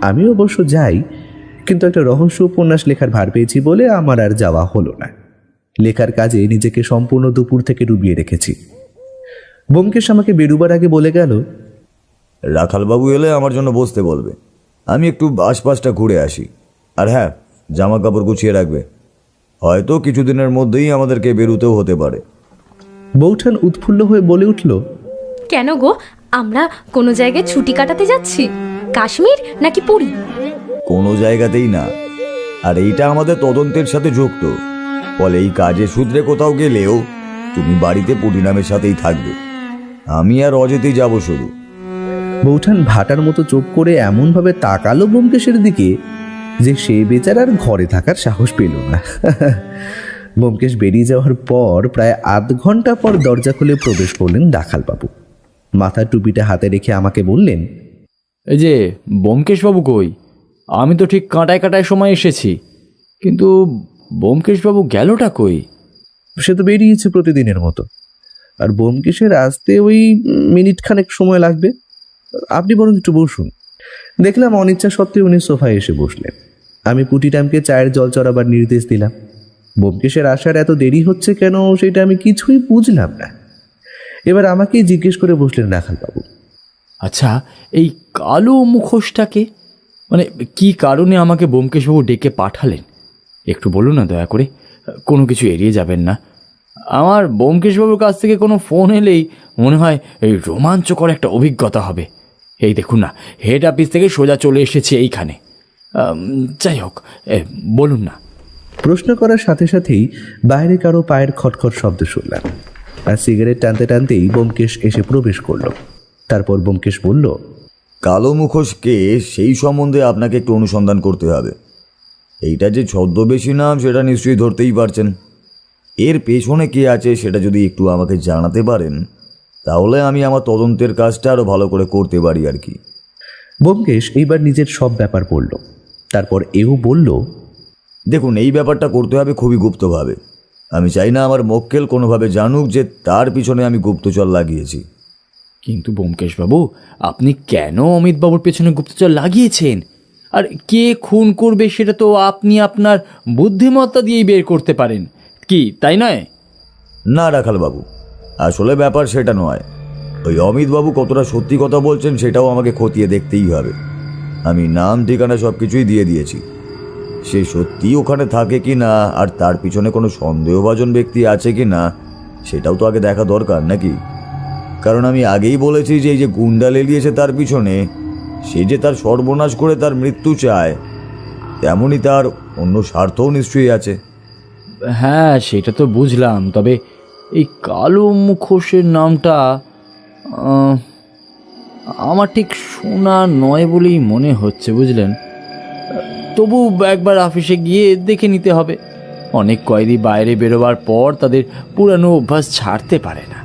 আমি অবশ্য যাই, কিন্তু একটা রহস্য উপন্যাস লেখার ভার পেয়েছি বলে আমার আর যাওয়া হলো না। লেখার কাজে নিজেকে সম্পূর্ণ দুপুর থেকে ডুবিয়ে রেখেছি। ব্যোমকেশ আমাকে বেরোবার আগে বলে গেল, রাখালবাবু এলে আমার জন্য বসতে বলবে, আমি একটু আশপাশটা ঘুরে আসি। আর হ্যাঁ, জামা কাপড় গুছিয়ে রাখবে, হয়তো কিছুদিনের মধ্যেই আমাদেরকে বেরোতেও হতে পারে। বৌঠান উৎফুল্ল হয়ে বলে উঠল, কেন গো, আমরা কোনো জায়গায় ছুটি কাটাতে যাচ্ছি? কাশ্মীর নাকি পুরী? কোনো জায়গাতেই না, আর এইটা আমাদের তদন্তের সাথে যুক্ত। ফলে এই কাজের সূত্রে কোথাও গেলেও তুমি বাড়িতে পরিণামের সাথেই থাকবে। আমি আর অজিতই যাব শুধু। বৌঠান ভাটার মতো চোখ করে এমনভাবে তাকালো ব্যোমকেশের দিকে যে সে বেচারার ঘরে থাকার সাহস পেল না। ব্যোমকেশ বেরিয়ে যাওয়ার পর প্রায় আধ ঘন্টা পর দরজা খুলে প্রবেশ করলেন রাখালবাবু। মাথার টুপিটা হাতে রেখে আমাকে বললেন, এই যে ব্যোমকেশবাবু কই? আমি তো ঠিক কাঁটায় কাঁটায় সময় এসেছি, কিন্তু ব্যোমকেশবাবু গেলটা কই? সে তো বেরিয়েছে প্রতিদিনের মতো, আর ব্যোমকেশের আসতে ওই মিনিট খানেক সময় লাগবে। আপনি বরং একটু বসুন। দেখলাম অনিচ্ছা সত্ত্বেও উনি সোফায় এসে বসলেন। আমি পুটিটামকে চায়ের জল চড়াবার নির্দেশ দিলাম। ব্যোমকেশের আসার এত দেরি হচ্ছে কেন সেটা আমি কিছুই বুঝলাম না। এবার আমাকেই জিজ্ঞেস করে বসলেন রাখালবাবু, আচ্ছা, এই কালো মুখোশটাকে, মানে কি কারণে আমাকে ব্যোমকেশবাবু ডেকে পাঠালেন? একটু বলুন না দয়া করে, কোনো কিছু এড়িয়ে যাবেন না। আমার ব্যোমকেশবাবুর কাছ থেকে কোনো ফোন এলেই মনে হয় এই রোমাঞ্চকর একটা অভিজ্ঞতা হবে। এই দেখুন না, হেড অফিস থেকে সোজা চলে এসেছে এইখানে। যাই হোক, বলুন না। প্রশ্ন করার সাথে সাথেই বাইরে কারো পায়ের খটখট শব্দ শুনলাম, আর সিগারেট টানতে টানতেই ব্যোমকেশ এসে প্রবেশ করল। তারপর ব্যোমকেশ বলল, কালো মুখোশকে সেই সম্বন্ধে আপনাকে একটু অনুসন্ধান করতে হবে। এইটা যে ছদ্মবেশী নাম সেটা নিশ্চয়ই ধরতেই পারছেন। এর পেছনে কে আছে সেটা যদি একটু আমাকে জানাতে পারেন, তাহলে আমি আমার তদন্তের কাজটা আরও ভালো করে করতে পারি আর কি। ব্যোমকেশ এইবার নিজের সব ব্যাপার বলল। তারপর এও বলল, দেখুন, এই ব্যাপারটা করতে হবে খুবই গুপ্তভাবে। আমি চাই না আমার মক্কেল কোনোভাবে জানুক যে তার পিছনে আমি গুপ্তচর লাগিয়েছি। কিন্তু ব্যোমকেশবাবু, আপনি কেন অমিতবাবুর পেছনে গুপ্তচর লাগিয়েছেন? আর কে খুন করবে সেটা তো আপনি আপনার বুদ্ধিমত্তা দিয়েই বের করতে পারেন, কি তাই নয়? না রাখালবাবু, আসলে ব্যাপার সেটা নয়। ওই অমিতবাবু কতটা সত্যি কথা বলছেন সেটাও আমাকে খতিয়ে দেখতেই হবে। আমি নাম ঠিকানা সব কিছুই দিয়ে দিয়েছি। সে সত্যি ওখানে থাকে কি না, আর তার পিছনে কোনো সন্দেহভাজন ব্যক্তি আছে কি না, সেটাও তো আগে দেখা দরকার নাকি? কারণ আমি আগেই বলেছি যে এই যে গুন্ডা লেলিয়েছে তার পিছনে, সে যে তার সর্বনাশ করে তার মৃত্যু চায়, তেমনই তার অন্য স্বার্থও নিশ্চয়ই আছে। হ্যাঁ, সেটা তো বুঝলাম, তবে এই কালো মুখোশের নামটা আমার ঠিক শোনা নয় বলেই মনে হচ্ছে, বুঝলেন। তবু একবার অফিসে গিয়ে দেখে নিতে হবে। অনেক কয়েদি বাইরে বেরোবার পর তাদের পুরানো অভ্যাস ছাড়তে পারে না।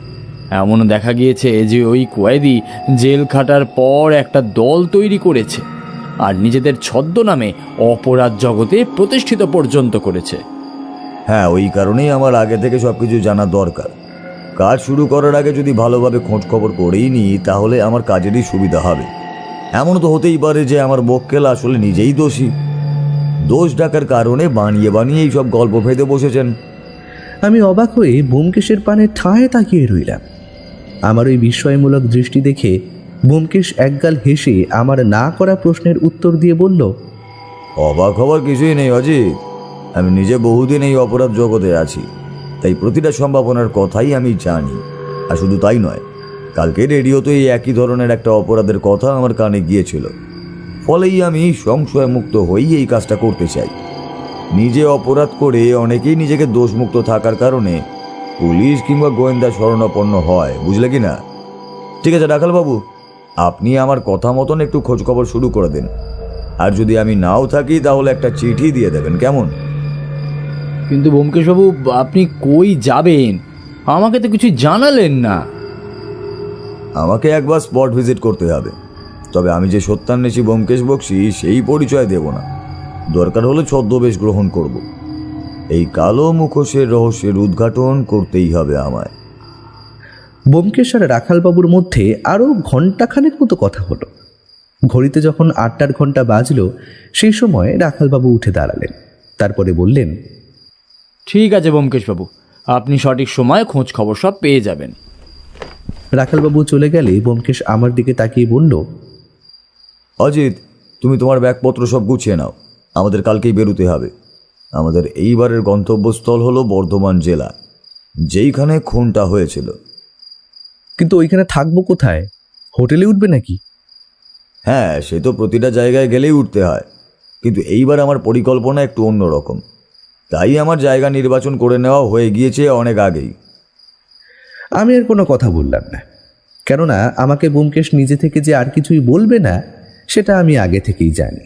এমনও দেখা গিয়েছে যে ওই কয়েদি জেল খাটার পর একটা দল তৈরি করেছে আর নিজেদের ছদ্মনামে অপরাধ জগতে প্রতিষ্ঠিত পর্যন্ত করেছে। হ্যাঁ, ওই কারণেই আমার আগে থেকে সব কিছু জানা দরকার। কাজ শুরু করার আগে যদি ভালোভাবে খোঁজ খবর করেই নিই, তাহলে আমার কাজেরই সুবিধা হবে। এমন তো হতেই পারে যে আমার মক্কেল আসলে নিজেই দোষী, দোষ ডাকার কারণে বানিয়ে বানিয়ে এই সব গল্প ফেঁদে বসেছেন। আমি অবাক হয়ে ব্যোমকেশের পানে ঠায় তাকিয়ে রইলাম। আমার ওই বিস্ময়মূলক দৃষ্টি দেখে ব্যোমকেশ একগাল হেসে আমার না করা প্রশ্নের উত্তর দিয়ে বলল, অবাক হওয়ার কিছুই নেই অজিত। আমি নিজে বহুদিন এই অপরাধ জগতে আছি, তাই প্রতিটা সম্ভাবনার কথাই আমি জানি। আর শুধু তাই নয়, কালকে রেডিওতে এই একই ধরনের একটা অপরাধের কথা আমার কানে গিয়েছিল, ফলেই আমি সংশয়মুক্ত হয়েই এই কাজটা করতে চাই। নিজে অপরাধ করে অনেকেই নিজেকে দোষমুক্ত থাকার কারণে পুলিশ কিংবা গোয়েন্দা শরণাপন্ন হয়, বুঝলে কি না? ঠিক আছে রাখালবাবু, আপনি আমার কথা মতন একটু খোঁজখবর শুরু করে দিন। আর যদি আমি নাও থাকি তাহলে একটা চিঠি দিয়ে দেবেন, কেমন? কিন্তু ব্যোমকেশবাবু, আপনি কই যাবেন? আমাকে তো কিছু জানালেন না। আমাকে একবার স্পট ভিজিট করতে হবে, তবে আমি যে সত্যান্বেষী ব্যোমকেশ বক্সী সেই পরিচয় দেব না। দরকার হলে ছদ্মবেশ গ্রহণ করব। এই কালো মুখোশের রহস্যের উদ্ঘাটন করতেই হবে আমায়। ব্যোমকেশ আর রাখালবাবুর মধ্যে আরও ঘণ্টাখানেক মতো কথা হলো। ঘড়িতে যখন 8টার ঘণ্টা বাজলো, সেই সময় রাখালবাবু উঠে দাঁড়ালেন। তারপরে বললেন, ঠিক আছে ব্যোমকেশবাবু, আপনি সঠিক সময়ে খোঁজ খবর সব পেয়ে যাবেন। রাখালবাবু চলে গেলে ব্যোমকেশ আমার দিকে তাকিয়ে বলল, অজিত, তুমি তোমার ব্যাগপত্র সব গুছিয়ে নাও, আমাদের কালকেই বেরোতে হবে। আমাদের এইবারের গন্তব্যস্থল হলো বর্ধমান জেলা, যেইখানে খুনটা হয়েছিল। কিন্তু ওইখানে থাকবো কোথায়? হোটেলে উঠবে নাকি? হ্যাঁ, সে তো প্রতিটা জায়গায় গেলেই উঠতে হয়, কিন্তু এইবার আমার পরিকল্পনা একটু অন্যরকম। তাই আমার জায়গা নির্বাচন করে নেওয়া হয়ে গিয়েছে অনেক আগেই। আমি আর কোনো কথা বললাম না, কেননা আমাকে ব্যোমকেশ নিজে থেকে যে আর কিছুই বলবে না সেটা আমি আগে থেকেই জানি।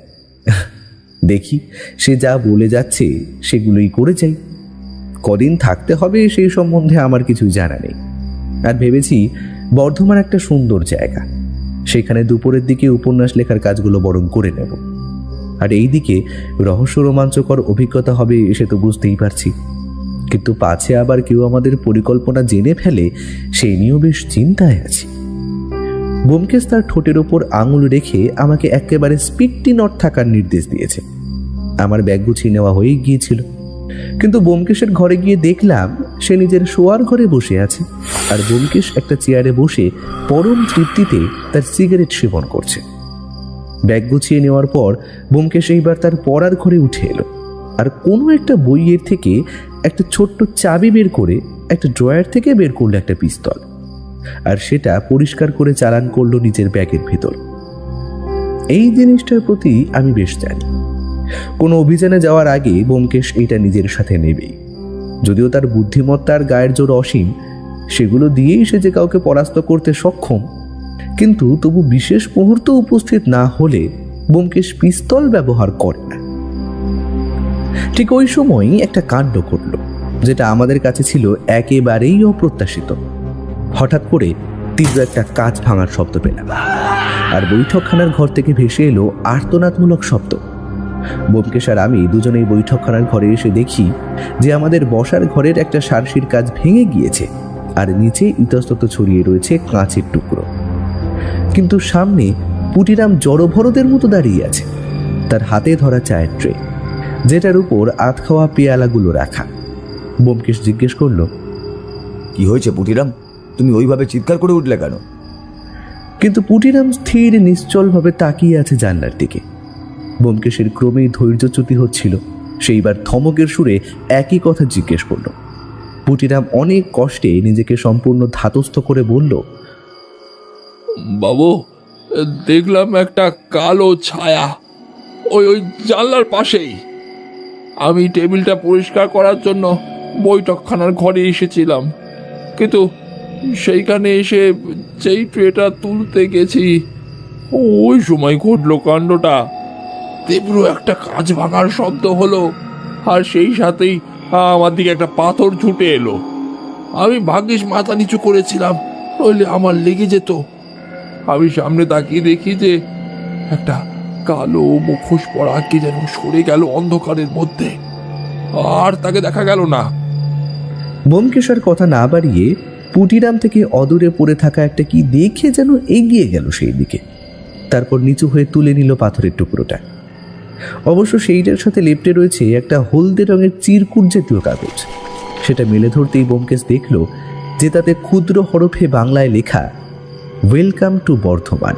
দেখি সে যা বলে যাচ্ছে সেগুলোই করে যাই। কদিন থাকতে হবে সেই সম্বন্ধে আমার কিছু জানা নেই। আর ভেবেছি বর্ধমান একটা সুন্দর জায়গা, সেখানে দুপুরের দিকে উপন্যাস লেখার কাজগুলো বরং করে নেব। আর এই দিকে রহস্য রোমাঞ্চকর অভিজ্ঞতা হবে সে তো বুঝতেই পারছি, কিন্তু পাছে আবার কেউ আমাদের পরিকল্পনা জেনে ফেলে সেই নিয়েও বেশ চিন্তায় আছি। ব্যোমকেশ তার ঠোঁটের ওপর আঙুল রেখে আমাকে একেবারে স্পিডটি নট থাকার নির্দেশ দিয়েছে। আমার ব্যাগ গুছিয়ে নেওয়া হয়েই গিয়েছিল, কিন্তু ব্যোমকেশের ঘরে গিয়ে দেখলাম সে নিজের শোয়ার ঘরে বসে আছে, আর ব্যোমকেশ একটা চেয়ারে বসে পরম তৃপ্তিতে তার সিগারেট সেবন করছে। ব্যাগ গুছিয়ে নেওয়ার পর ব্যোমকেশ এইবার তার পড়ার ঘরে উঠে এলো, আর কোনো একটা বইয়ের থেকে একটা ছোট্ট চাবি বের করে একটা ড্রয়ার থেকে বের করলো একটা পিস্তল, আর সেটা পরিষ্কার করে চালান করলো নিজের ব্যাগের ভেতর। এই জিনিসটার প্রতি আমি বেশ জানি। কোনো অভিযানে যাওয়ার আগে ব্যোমকেশ এইটা নিজের সাথে নেবেই। যদিও তার বুদ্ধিমত্তার গায়ের জোর অসীম, সেগুলো দিয়েই সে যে কাউকে পরাস্ত করতে সক্ষম, কিন্তু তবু বিশেষ মুহূর্ত উপস্থিত না হলে ব্যোমকেশ পিস্তল ব্যবহার করে না। ঠিক ওই সময়ই একটা কাণ্ড ঘটল, যেটা আমাদের কাছে ছিল একেবারেই অপ্রত্যাশিত। হঠাৎ করে তীব্র একটা কাঁচ ভাঙার শব্দ পেলাম, আর বৈঠকখানার ঘর থেকে ভেসে এলো আর্তনাদমূলক শব্দ। ব্যোমকেশ আর আমি দুজনেই বৈঠকখানার ঘরে এসে দেখি যে আমাদের বসার ঘরের একটা সারসির কাজ ভেঙে গিয়েছে, আর নিচে ইতস্তত ছড়িয়ে রয়েছে কাঁচের টুকরো। কিন্তু সামনে পুটিরাম জড়ভরদের মতো দাঁড়িয়ে আছে, তার হাতে ধরা চায়ের ট্রে, যেটার উপর আধ খাওয়া পেয়ালাগুলো রাখা। ব্যোমকেশ জিজ্ঞেস করলো, কি হয়েছে পুটিরাম? তুমি ওইভাবে চিৎকার করে উঠলে কেন? কিন্তু পুটিরাম স্থির নিশ্চলভাবে তাকিয়ে আছে জানলার দিকে। ব্যোমকেশের ক্রমেই ধৈর্যচ্যুতি হচ্ছিল। সেইবার ধমকের সুরে একই কথা জিজ্ঞেস করল। পুটিরাম অনেক কষ্টে নিজেকে সম্পূর্ণ ধাতস্থ করে বলল, বাবু, দেখলাম একটা কালো ছায়া ওই ওই জানলার পাশেই। আমি টেবিলটা পরিষ্কার করার জন্য বৈঠকখানার ঘরে এসেছিলাম, কিন্তু সেইখানে এসে যেই ট্রেটা তুলতে গেছি ওই সময় ঘটলো কাণ্ডটা। তীব্র একটা কাঁচ ভাঙার শব্দ হলো, আর সেই সাথেই আমার দিকে একটা পাথর ছুটে এলো। আমি ভাগ্যিস মাথা নিচু করেছিলাম, নইলে আমার লেগে যেত। আমি সামনে তাকিয়ে দেখি যে একটা কালো মুখোশ পরা কে যেন সরে গেল অন্ধকারের মধ্যে, আর তাকে দেখা গেল না। ব্যোমকেশ আর কথা না বাড়িয়ে পুটিরাম থেকে অদূরে পড়ে থাকা একটা কি দেখে যেন এগিয়ে গেল সেই দিকে। তারপর নিচু হয়ে তুলে নিল পাথরের টুকরোটা। অবশ্য সেইটার সাথে লেপ্টে রয়েছে একটা হলদে রঙের চিরকুট জাতীয় কাগজ। সেটা মেলে ধরতেই ব্যোমকেশ দেখল যে তাতে ক্ষুদ্র হরফে বাংলায় লেখা, ওয়েলকাম টু বর্ধমান,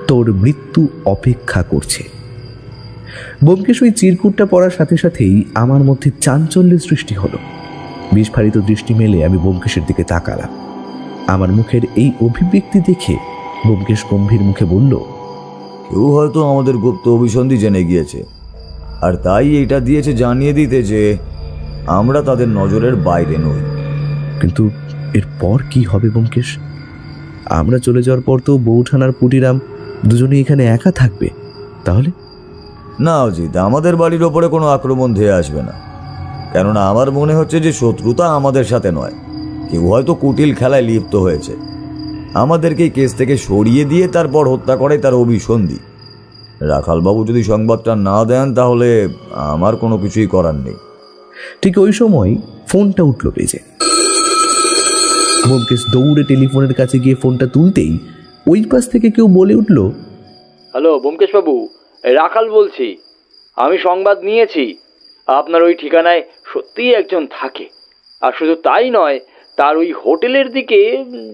তোর মৃত্যু অপেক্ষা করছে। ব্যোমকেশ ওই চিরকুটটা পড়ার সাথে সাথেই আমার মধ্যে চাঞ্চল্যের সৃষ্টি হলো। বিস্ফারিত দৃষ্টি মেলে আমি ব্যোমকেশের দিকে তাকালাম। আমার মুখের এই অভিব্যক্তি দেখে ব্যোমকেশ গম্ভীর মুখে বলল, কেউ হয়তো আমাদের গুপ্ত অভিসন্ধি জেনে গিয়েছে, আর তাই এটা দিয়েছে জানিয়ে দিতে যে আমরা তাদের নজরের বাইরে নই। কিন্তু এরপর কি হবে ব্যোমকেশ? আমরা চলে যাওয়ার পর তো বৌঠান আর পুটিরাম দুজনেই এখানে একা থাকবে। তাহলে? না অজিত, আমাদের বাড়ির ওপরে কোনো আক্রমণ ধেয়ে আসবে না, কেননা আমার মনে হচ্ছে যে শত্রুতা আমাদের সাথে নয়, কেউ হয়তো কুটিল খেলায় লিপ্ত হয়েছে। আমাদেরকে এই কেস থেকে সরিয়ে দিয়ে তারপর হত্যা করে তার অভিসন্ধি। রাখালবাবু যদি সংবাদটা না দেন তাহলে আমার কোনো কিছুই করার নেই। ঠিক ওই সময় ফোনটা উঠল বেজে। ব্যোমকেশ দৌড়ে টেলিফোনের কাছে গিয়ে ফোনটা তুলতেই ওই পাশ থেকে কেউ বলে উঠল, হ্যালো ব্যোমকেশ বাবু, রাখাল বলছি। আমি সংবাদ নিয়েছি, আপনার ওই ঠিকানায় সত্যিই একজন থাকে। আর শুধু তাই নয়, তার ওই হোটেলের দিকে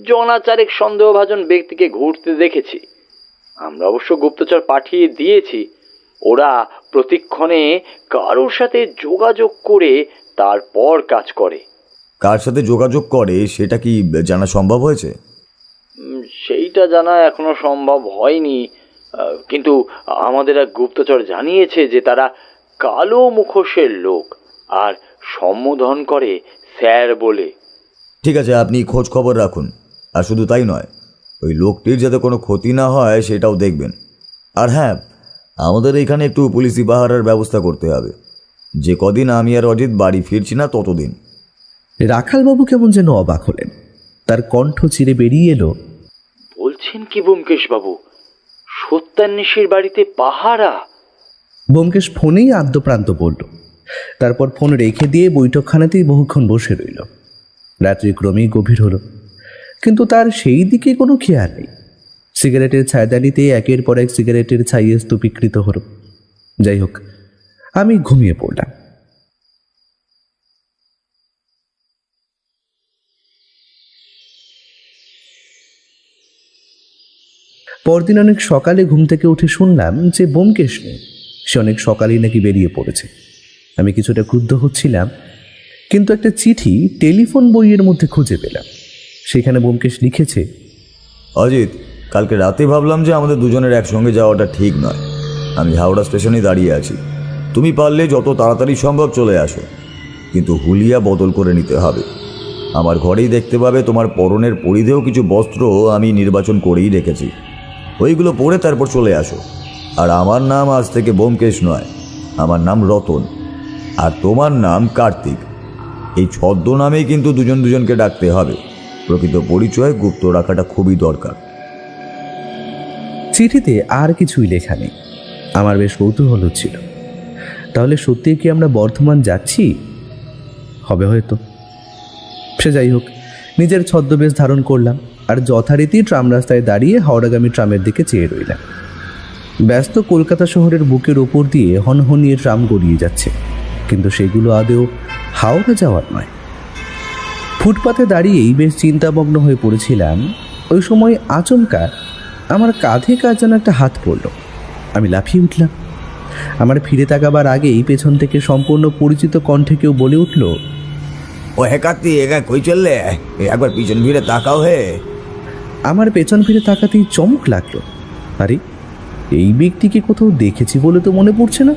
জনাচারেক সন্দেহভাজন ব্যক্তিকে ঘুরতে দেখেছি। আমরা অবশ্য গুপ্তচর পাঠিয়ে দিয়েছি, ওরা প্রতিক্ষণে কারোর সাথে যোগাযোগ করে তারপর কাজ করে। কার সাথে যোগাযোগ করে সেটা কি জানা সম্ভব হয়েছে? সেইটা জানা এখনো সম্ভব হয়নি, কিন্তু আমাদের এক গুপ্তচর জানিয়েছে যে তারা কালো মুখোশের লোক আর সম্বোধন করে স্যার বলে। ঠিক আছে, আপনি খোঁজ খবর রাখুন, আর শুধু তাই নয়, ওই লোকটির যাতে কোনো ক্ষতি না হয় সেটাও দেখবেন। আর হ্যাঁ, আমাদের এখানে একটু পুলিশি পাহারার ব্যবস্থা করতে হবে। যে কদিন আমি আর অজিত বাড়ি ফিরছি না ততদিন। রাখালবাবু কেমন যেন অবাক হলেন। তার কণ্ঠ চিরে বেরিয়ে এলো, বলছেন কি ব্যোমকেশ বাবু, সত্যান্বেষীর বাড়িতে পাহারা? ব্যোমকেশ ফোনেই আদ্যপ্রান্ত বলল। তারপর ফোন রেখে দিয়ে বৈঠকখানাতেই বহুক্ষণ বসে রইল। রাত্রি ক্রমেই গভীর হলো, কিন্তু তার সেই দিকে কোনো খেয়াল নেই। সিগারেটের ছায়াদানিতে একের পর এক সিগারেটের ছাইয়ে স্তূপীকৃত হলো। যাই হোক, আমি ঘুমিয়ে পড়লাম। পরদিন অনেক সকালে ঘুম থেকে উঠে শুনলাম যে ব্যোমকেশ নেই, সে অনেক সকালেই নাকি বেরিয়ে পড়েছে। আমি কিছুটা ক্রুদ্ধ হচ্ছিলাম, কিন্তু একটা চিঠি টেলিফোন বইয়ের মধ্যে খুঁজে পেলাম। সেখানে ব্যোমকেশ লিখেছে, অজিত, কালকে রাতে ভাবলাম যে আমাদের দুজনের একসঙ্গে যাওয়াটা ঠিক নয়। আমি হাওড়া স্টেশনে দাঁড়িয়ে আছি, তুমি পারলে যত তাড়াতাড়ি সম্ভব চলে আসো, কিন্তু হুলিয়া বদল করে নিতে হবে। আমার ঘরেই দেখতে পাবে তোমার পরনের পরিধেও কিছু বস্ত্র আমি নির্বাচন করেই রেখেছি, ওইগুলো পরে তারপর চলে আসো। আর আমার নাম আজ থেকে ব্যোমকেশ নয়, আমার নাম রতন, আর তোমার নাম কার্তিক। এই ছদ্মনামেই কিন্তু দুজন দুজনকে ডাকতে হবে। প্রকৃত পরিচয় গুপ্ত রাখাটা খুবই দরকার। চিঠিতে আর কিছুই লেখা নেই। আমার বেশ কৌতূহল হচ্ছিল, তাহলে সত্যিই কি আমরা বর্ধমান যাচ্ছি? হবে হয়তো। সে যাই হোক, নিজের ছদ্মবেশ ধারণ করলাম আর যথারীতি ট্রাম রাস্তায় দাঁড়িয়ে হাওড়াগামী ট্রামের দিকে চেয়ে রইলাম। ব্যস্ত কলকাতা শহরের বুকের ওপর দিয়ে হনহনিয়ে ট্রাম গড়িয়ে যাচ্ছে, কিন্তু সেগুলো আদেও হাওড়া যাওয়ার নয়। ফুটপাতে দাঁড়িয়েই বেশ চিন্তামগ্ন হয়ে পড়েছিলাম। ওই সময় আচমকা আমার কাঁধে কার যেন একটা হাত পড়ল। আমি লাফিয়ে উঠলাম। আমার ফিরে তাকাবার আগেই পেছন থেকে সম্পূর্ণ পরিচিত কণ্ঠে কেউ বলে উঠল, ও হেকাতি একা কই চললে, একবার পিছন ফিরে তাকাও হে। আমার পেছন ফিরে তাকাতেই চমক লাগলো। আরে, এই ব্যক্তিকে কোথাও দেখেছি বলে তো মনে পড়ছে না।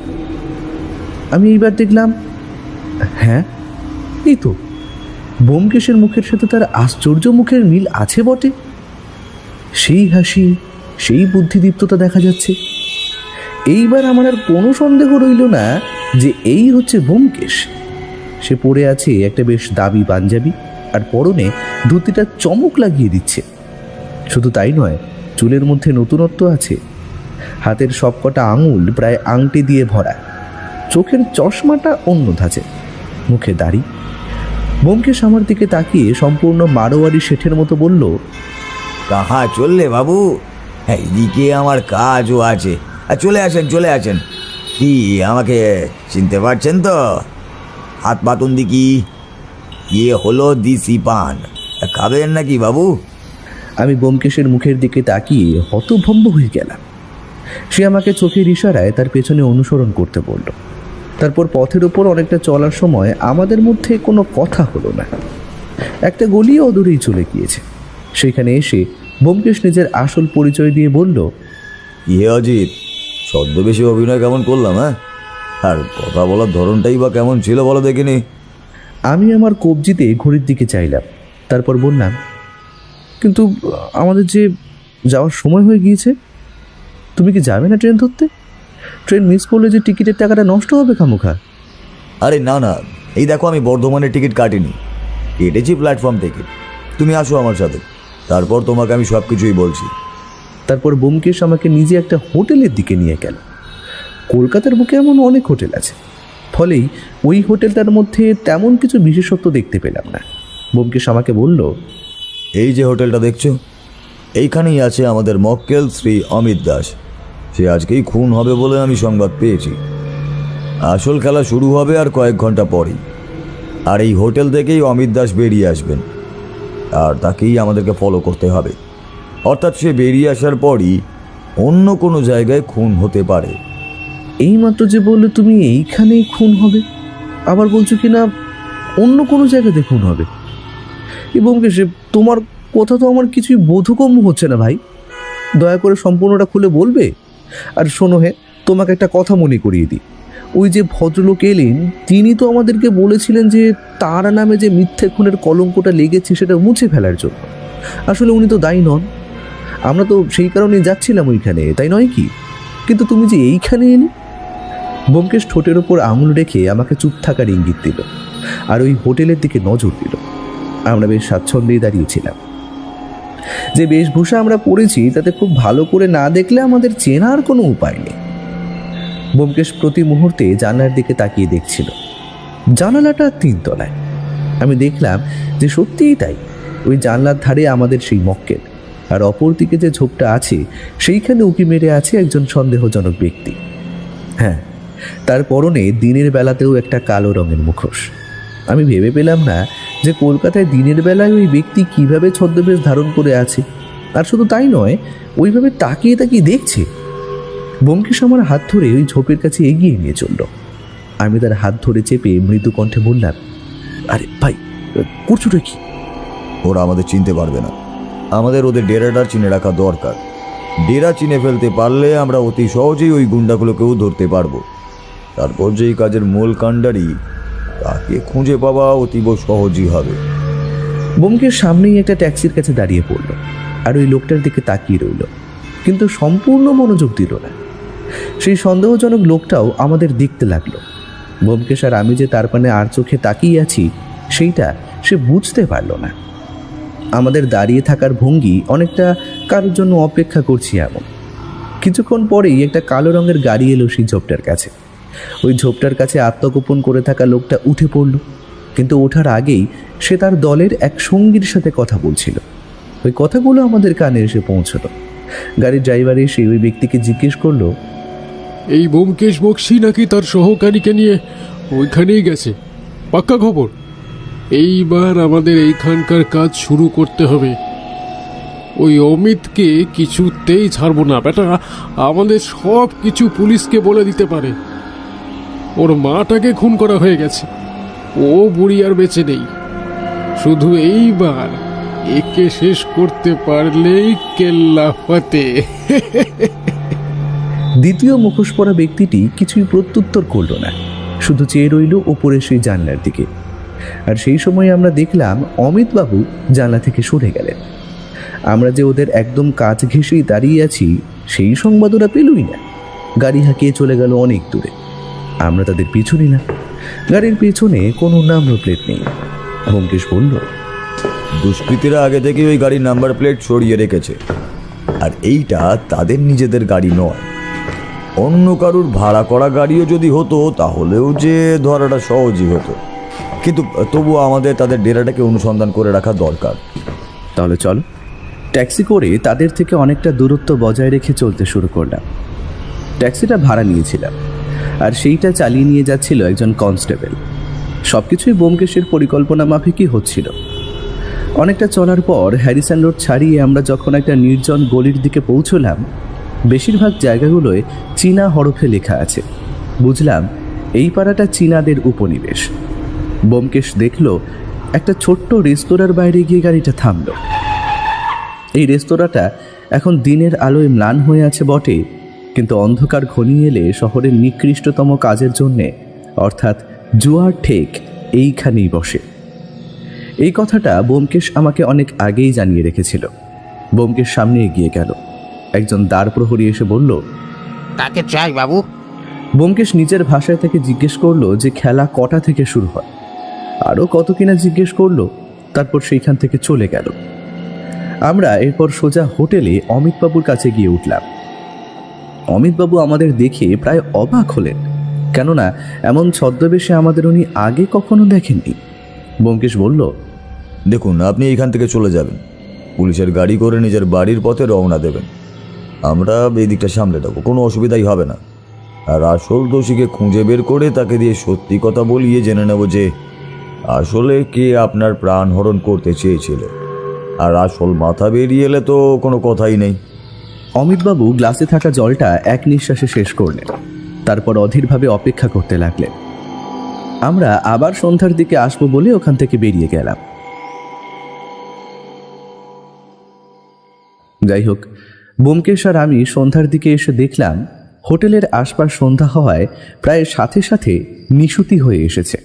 আমি এইবার দেখলাম, হ্যাঁ এই তো, ব্যোমকেশের মুখের সাথে তার আশ্চর্য মুখের মিল আছে বটে। সেই হাসি, সেই বুদ্ধিদীপ্ততা দেখা যাচ্ছে। এইবার আমার আর কোনো সন্দেহ রইল না যে এই হচ্ছে ব্যোমকেশ। সে পরে আছে একটা বেশ দাবি পাঞ্জাবি, আর পরনে ধুতিটা চমক লাগিয়ে দিচ্ছে। শুধু তাই নয়, চুলের মধ্যে নতুনত্ব আছে। হাতের সবকটা আঙুল প্রায় আংটি দিয়ে ভরা, চোখের চশমাটা অন্য ধাঁচে, মুখে দাড়ি। ব্যোমকেশ আমার দিকে তাকিয়ে সম্পূর্ণ মারোয়ারি শেঠের মতো বলল, কাহা চললে বাবু, এইদিকে আমার কাজও আছে। আর চলে আসেন, চলে আসেন। কি আমাকে চিনতে পারছেন তো? হাত পাতুন দিকি, ইয়ে হলো দিশি পান, খাবেন নাকি বাবু? আমি ব্যোমকেশের মুখের দিকে তাকিয়ে হতভম্ব হয়ে গেলাম। সে আমাকে চোখের ইশারায় তার পেছনে অনুসরণ করতে বলল। তারপর পথের ওপর অনেকটা চলার সময় আমাদের মধ্যে কোনো কথা হলো না। একটা গলি অদূরেই চলে গিয়েছে। সেখানে এসে ব্যোমকেশ নিজের আসল পরিচয় দিয়ে বলল, ইয়ে অজিত, ছদ্মবেশী অভিনয় কেমন করলাম? হ্যাঁ, আর কথা বলার ধরনটাই বা কেমন ছিল বলো দেখিনি। আমি আমার কবজিতে ঘড়ির দিকে চাইলাম, তারপর বললাম, কিন্তু আমাদের যে যাওয়ার সময় হয়ে গিয়েছে। তুমি কি যাবে না ট্রেন ধরতে? ট্রেন মিস করলে যে টিকিটের টাকাটা নষ্ট হবে খামোখা। আরে না না, এই দেখো আমি বর্ধমানের টিকিট কাটিনি, কেটেছি প্ল্যাটফর্ম টিকিট। তুমি আসো আমার সাথে, তারপর তোমাকে আমি সব কিছুই বলছি। তারপর ব্যোমকেশ আমাকে নিজে একটা হোটেলের দিকে নিয়ে গেল। কলকাতার বুকে এমন অনেক হোটেল আছে, ফলেই ওই হোটেলটার মধ্যে তেমন কিছু বিশেষত্ব দেখতে পেলাম না। ব্যোমকেশ আমাকে বলল, এই যে হোটেলটা দেখছো, এইখানেই আছে আমাদের মক্কেল শ্রী অমিত দাস। সে আজকেই খুন হবে বলে আমি সংবাদ পেয়েছি। আসল খেলা শুরু হবে আর কয়েক ঘন্টা পরেই। আর এই হোটেল থেকেই অমিত দাস বেরিয়ে আসবেন, আর তাকেই আমাদেরকে ফলো করতে হবে। অর্থাৎ সে বেরিয়ে আসার পরই অন্য কোনো জায়গায় খুন হতে পারে। এইমাত্র যে বললে তুমি এইখানেই খুন হবে, আবার বলছো কি না অন্য কোনো জায়গাতে খুন হবে। ব্যোমকেশ, তোমার কথা তো আমার কিছুই বোধগম্য হচ্ছে না ভাই। দয়া করে সম্পূর্ণটা খুলে বলবে? আর শোনো হে, তোমাকে একটা কথা মনে করিয়ে দিই। ওই যে ভদ্রলোক এলেন, তিনি তো আমাদেরকে বলেছিলেন যে তার নামে যে মিথ্যে খুনের কলঙ্কটা লেগেছে সেটা মুছে ফেলার জন্য। আসলে উনি তো দায়ী নন, আমরা তো সেই কারণেই যাচ্ছিলাম ওইখানে, তাই নয় কি? কিন্তু তুমি যে এইখানে এলে। ব্যোমকেশ ঠোঁটের ওপর আঙুল রেখে আমাকে চুপ থাকার ইঙ্গিত দিল, আর ওই হোটেলের দিকে নজর দিল। আমরা বেশ স্বাচ্ছন্দ্যেই দাঁড়িয়েছিলাম। যে বেশভূষা আমরা পরেছি তাতে খুব ভালো করে না দেখলে আমাদের চেনার কোনো উপায় নেই। ব্যোমকেশ প্রতি মুহূর্তে জানলার দিকে তাকিয়ে দেখছিল। জানালাটা 3 তলায়। আমি দেখলাম যে সত্যিই তাই, ওই জানলার ধারে আমাদের সেই মক্কেল, আর অপর দিকে যে ঝোপটা আছে সেইখানে উঁকি মেরে আছে একজন সন্দেহজনক ব্যক্তি। হ্যাঁ, তার পরনে দিনের বেলাতেও একটা কালো রঙের মুখোশ। আমি ভেবে পেলাম না যে কলকাতায় দিনের বেলায় ওই ব্যক্তি কিভাবে ছদ্মবেশ ধারণ করে আছে। আর শুধু তাই নয়, ওইভাবে তাকিয়ে তাকিয়ে দেখছে। ব্যোমকেশ আমার হাত ধরে ওই ঝোপের কাছে এগিয়ে নিয়ে চলল। আমি তার হাত ধরে চেপে মৃদু কণ্ঠে বললাম, আরে ভাই, করছোটা কি? ওরা আমাদের চিনতে পারবে না, আমাদের ওদের ডেরাটা চিনে রাখা দরকার। ডেরা চিনে ফেলতে পারলে আমরা অতি সহজেই ওই গুন্ডাগুলোকেও ধরতে পারবো। তারপর যেই কাজের মূল কাণ্ডারি, তাকে খুঁজে পাওয়া অতীব সহজই হবে। ব্যোমকেশ সামনেই একটা ট্যাক্সির কাছে দাঁড়িয়ে পড়ল, আর ওই লোকটার দিকে তাকিয়ে রইল, কিন্তু সম্পূর্ণ মনোযোগ দিল না। সেই সন্দেহজনক লোকটাও আমাদের দেখতে লাগলো। ব্যোমকেশ আর আমি যে তার পানে আর চোখে তাকিয়ে আছি সেইটা সে বুঝতে পারল না। আমাদের দাঁড়িয়ে থাকার ভঙ্গি অনেকটা কারোর জন্য অপেক্ষা করছি এমন। কিছুক্ষণ পরেই একটা কালো রঙের গাড়ি এলো সেই ঝোপটার কাছে। ওই ঝোপটার কাছে আত্মগোপন করে থাকা লোকটা উঠে পড়ল, কিন্তু ওঠার আগেই সে তার দলের এক সঙ্গীর সাথে কথা বলছিল। ওই কথাগুলো আমাদের কানে এসে পৌঁছলো। গাড়ির ড্রাইভার এসে ওই ব্যক্তিকে জিজ্ঞেস করলো, এই ব্যোমকেশ বক্সি নাকি তার সহকারীকে নিয়ে ওইখানেই গেছে? পাক্কা খবর? এইবার আমাদের এইখানকার কাজ শুরু করতে হবে। ওই অমিতকে কিছুতেই ছাড়বো না বেটা। আমাদের সব কিছু পুলিশকে বলে দিতে পারে। ওর মাটাকে খুন করা হয়ে গেছে, ও বুড়ি আর বেঁচে নেই। শুধু এইবার একে শেষ করতে পারলেই কেল্লা ফতে। দ্বিতীয় মুখোশ পরা ব্যক্তিটি কিছুই প্রত্যুত্তর করল না, শুধু চেয়ে রইল ওপরে সেই জানলার দিকে। আর সেই সময় আমরা দেখলাম অমিতবাবু জানলা থেকে সরে গেলেন। আমরা যে ওদের একদম কাছ ঘেঁষেই দাঁড়িয়ে আছি সেই সংবাদ ওরা পেলই না। গাড়ি হাঁকিয়ে চলে গেল অনেক দূরে। আমরা তাদের পিছু নিলাম। গাড়ির পেছনে কোনো নাম্বার প্লেট নেই। ব্যোমকেশ বলল, দুষ্কৃতীরা আগে থেকে ওই গাড়ির নাম্বার প্লেট সরিয়ে রেখেছে, আর এইটা তাদের নিজেদের গাড়ি নয়। অন্য কারুর ভাড়া করা গাড়িও যদি হতো তাহলেও যে ধরাটা সহজই হতো, কিন্তু তবুও আমাদের তাদের ডেরাটাকে অনুসন্ধান করে রাখা দরকার। তাহলে চলো। ট্যাক্সি করে তাদের থেকে অনেকটা দূরত্ব বজায় রেখে চলতে শুরু করলাম। ট্যাক্সিটা ভাড়া নিয়েছিলাম, আর সেইটা চালিয়ে নিয়ে যাচ্ছিল একজন কনস্টেবল। সব কিছুই ব্যোমকেশের পরিকল্পনা মাফিকই হচ্ছিল। অনেকটা চলার পর হ্যারিসন রোড ছাড়িয়ে আমরা যখন একটা নির্জন গলির দিকে পৌঁছলাম, বেশিরভাগ জায়গাগুলোয় চীনা হরফে লেখা আছে। বুঝলাম এই পাড়াটা চীনাদের উপনিবেশ। ব্যোমকেশ দেখল একটা ছোট্ট রেস্তোরাঁর বাইরে গিয়ে গাড়িটা থামল। এই রেস্তোরাঁটা এখন দিনের আলোয় ম্লান হয়ে আছে বটে, কিন্তু অন্ধকার ঘনিয়ে এলে শহরের নিকৃষ্টতম কাজের জন্যে, অর্থাৎ জুয়ার ঠেক এইখানেই বসে। এই কথাটা ব্যোমকেশ আমাকে অনেক আগেই জানিয়ে রেখেছিল। ব্যোমকেশ সামনে এগিয়ে গেল। একজন দ্বার প্রহরী এসে বলল, কাকে চাই বাবু? ব্যোমকেশ নিজের ভাষায় তাকে জিজ্ঞেস করলো যে খেলা কটা থেকে শুরু হয়, আরও কত কিনা জিজ্ঞেস করলো। তারপর সেইখান থেকে চলে গেল। আমরা এরপর সোজা হোটেলে অমিতবাবুর কাছে গিয়ে উঠলাম। অমিতবাবু আমাদের দেখে প্রায় অবাক হলেন, কেননা এমন ছদ্মবেশে আমাদের উনি আগে কখনো দেখেননি। ব্যোমকেশ বলল, দেখুন, আপনি এইখান থেকে চলে যাবেন, পুলিশের গাড়ি করে নিজের বাড়ির পথে রওনা দেবেন। আমরা এই দিকটা সামলে দেবো, কোনো অসুবিধাই হবে না। আর আসল দোষীকে খুঁজে বের করে তাকে দিয়ে সত্যি কথা বলিয়ে জেনে নেব যে আসলে কে আপনার প্রাণ হরণ করতে চেয়েছিল। আর আসল মাথা বেরিয়ে এলে তো কোনো কথাই নেই। অমিতবাবু গ্লাসে থাকা জলটা এক নিঃশ্বাসে শেষ করলেন, তারপর অধীরভাবে অপেক্ষা করতে লাগলেন। আমরা আবার সন্ধ্যার দিকে আসবো বলে ওখান থেকে বেরিয়ে গেলাম। যাই হোক, ব্যোমকেশ আর আমি সন্ধ্যার দিকে এসে দেখলাম হোটেলের আশপাশ সন্ধ্যা হওয়ায় প্রায় সাথে সাথে নিশুতি হয়ে এসেছে।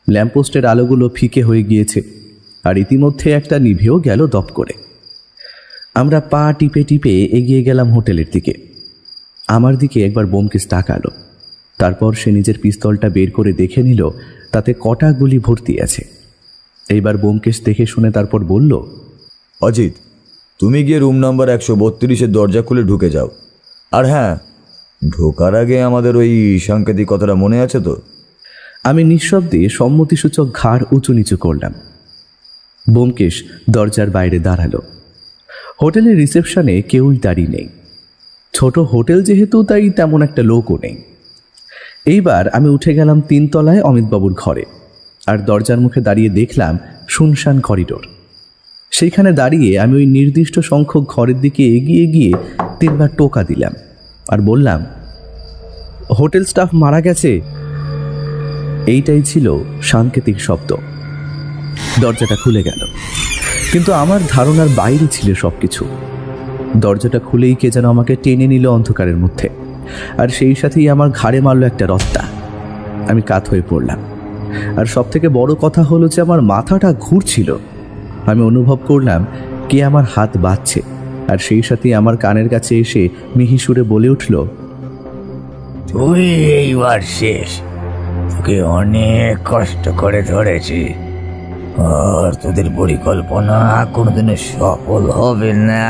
ল্যাম্পপোস্টের আলোগুলো ফিকে হয়ে গিয়েছে, আর ইতিমধ্যে একটা নিভেও গেল দপ করে। আমরা পা টিপে টিপে এগিয়ে গেলাম হোটেলের দিকে। আমার দিকে একবার ব্যোমকেশ তাকালো, তারপর সে নিজের পিস্তলটা বের করে দেখে নিল তাতে কটা গুলি ভর্তি আছে। এইবার ব্যোমকেশ দেখে শুনে তারপর বলল, অজিত, তুমি গিয়ে রুম নাম্বার 132-এর দরজা খুলে ঢুকে যাও। আর হ্যাঁ, ঢোকার আগে আমাদের ওই সাংকেতিক কথাটা মনে আছে তো? আমি নিঃশব্দে সম্মতিসূচক ঘাড় উঁচু নিচু করলাম। ব্যোমকেশ দরজার বাইরে দাঁড়ালো। হোটেলের রিসেপশনে কেউই দাঁড়িয়ে নেই। ছোট হোটেল যেহেতু, তাই তেমন একটা লোকও নেই। এইবার আমি উঠে গেলাম 3 তলায় অমিতবাবুর ঘরে, আর দরজার মুখে দাঁড়িয়ে দেখলাম শুনশান করিডোর। সেইখানে দাঁড়িয়ে আমি ওই নির্দিষ্ট সংখ্যক ঘরের দিকে এগিয়ে গিয়ে 3 বার টোকা দিলাম আর বললাম, হোটেল স্টাফ মারা গেছে। এইটাই ছিল সাংকেতিক শব্দ। দরজাটা খুলে গেল, কিন্তু আমার ধারণার বাইরে ছিল সবকিছু। দরজাটা খুলেই কে যেন আমাকে টেনে নিল অন্ধকারের মধ্যে, আর সেই সাথেই আমার ঘাড়ে মারল একটা রত্তা। আমি কাত হয়ে পড়লাম, আর সব থেকে বড় কথা হলো যে আমার মাথাটা ঘুরছিল। আমি অনুভব করলাম কে আমার হাত বাঁধছে, আর সেই সাথেই আমার কানের কাছে এসে মিহি সুরে বলে উঠল, তুই এইবার শেষ, তোকে অনেক কষ্ট করে ধরেছি, আর তোদের পরিকল্পনা কোনোদিনও সফল হবে না।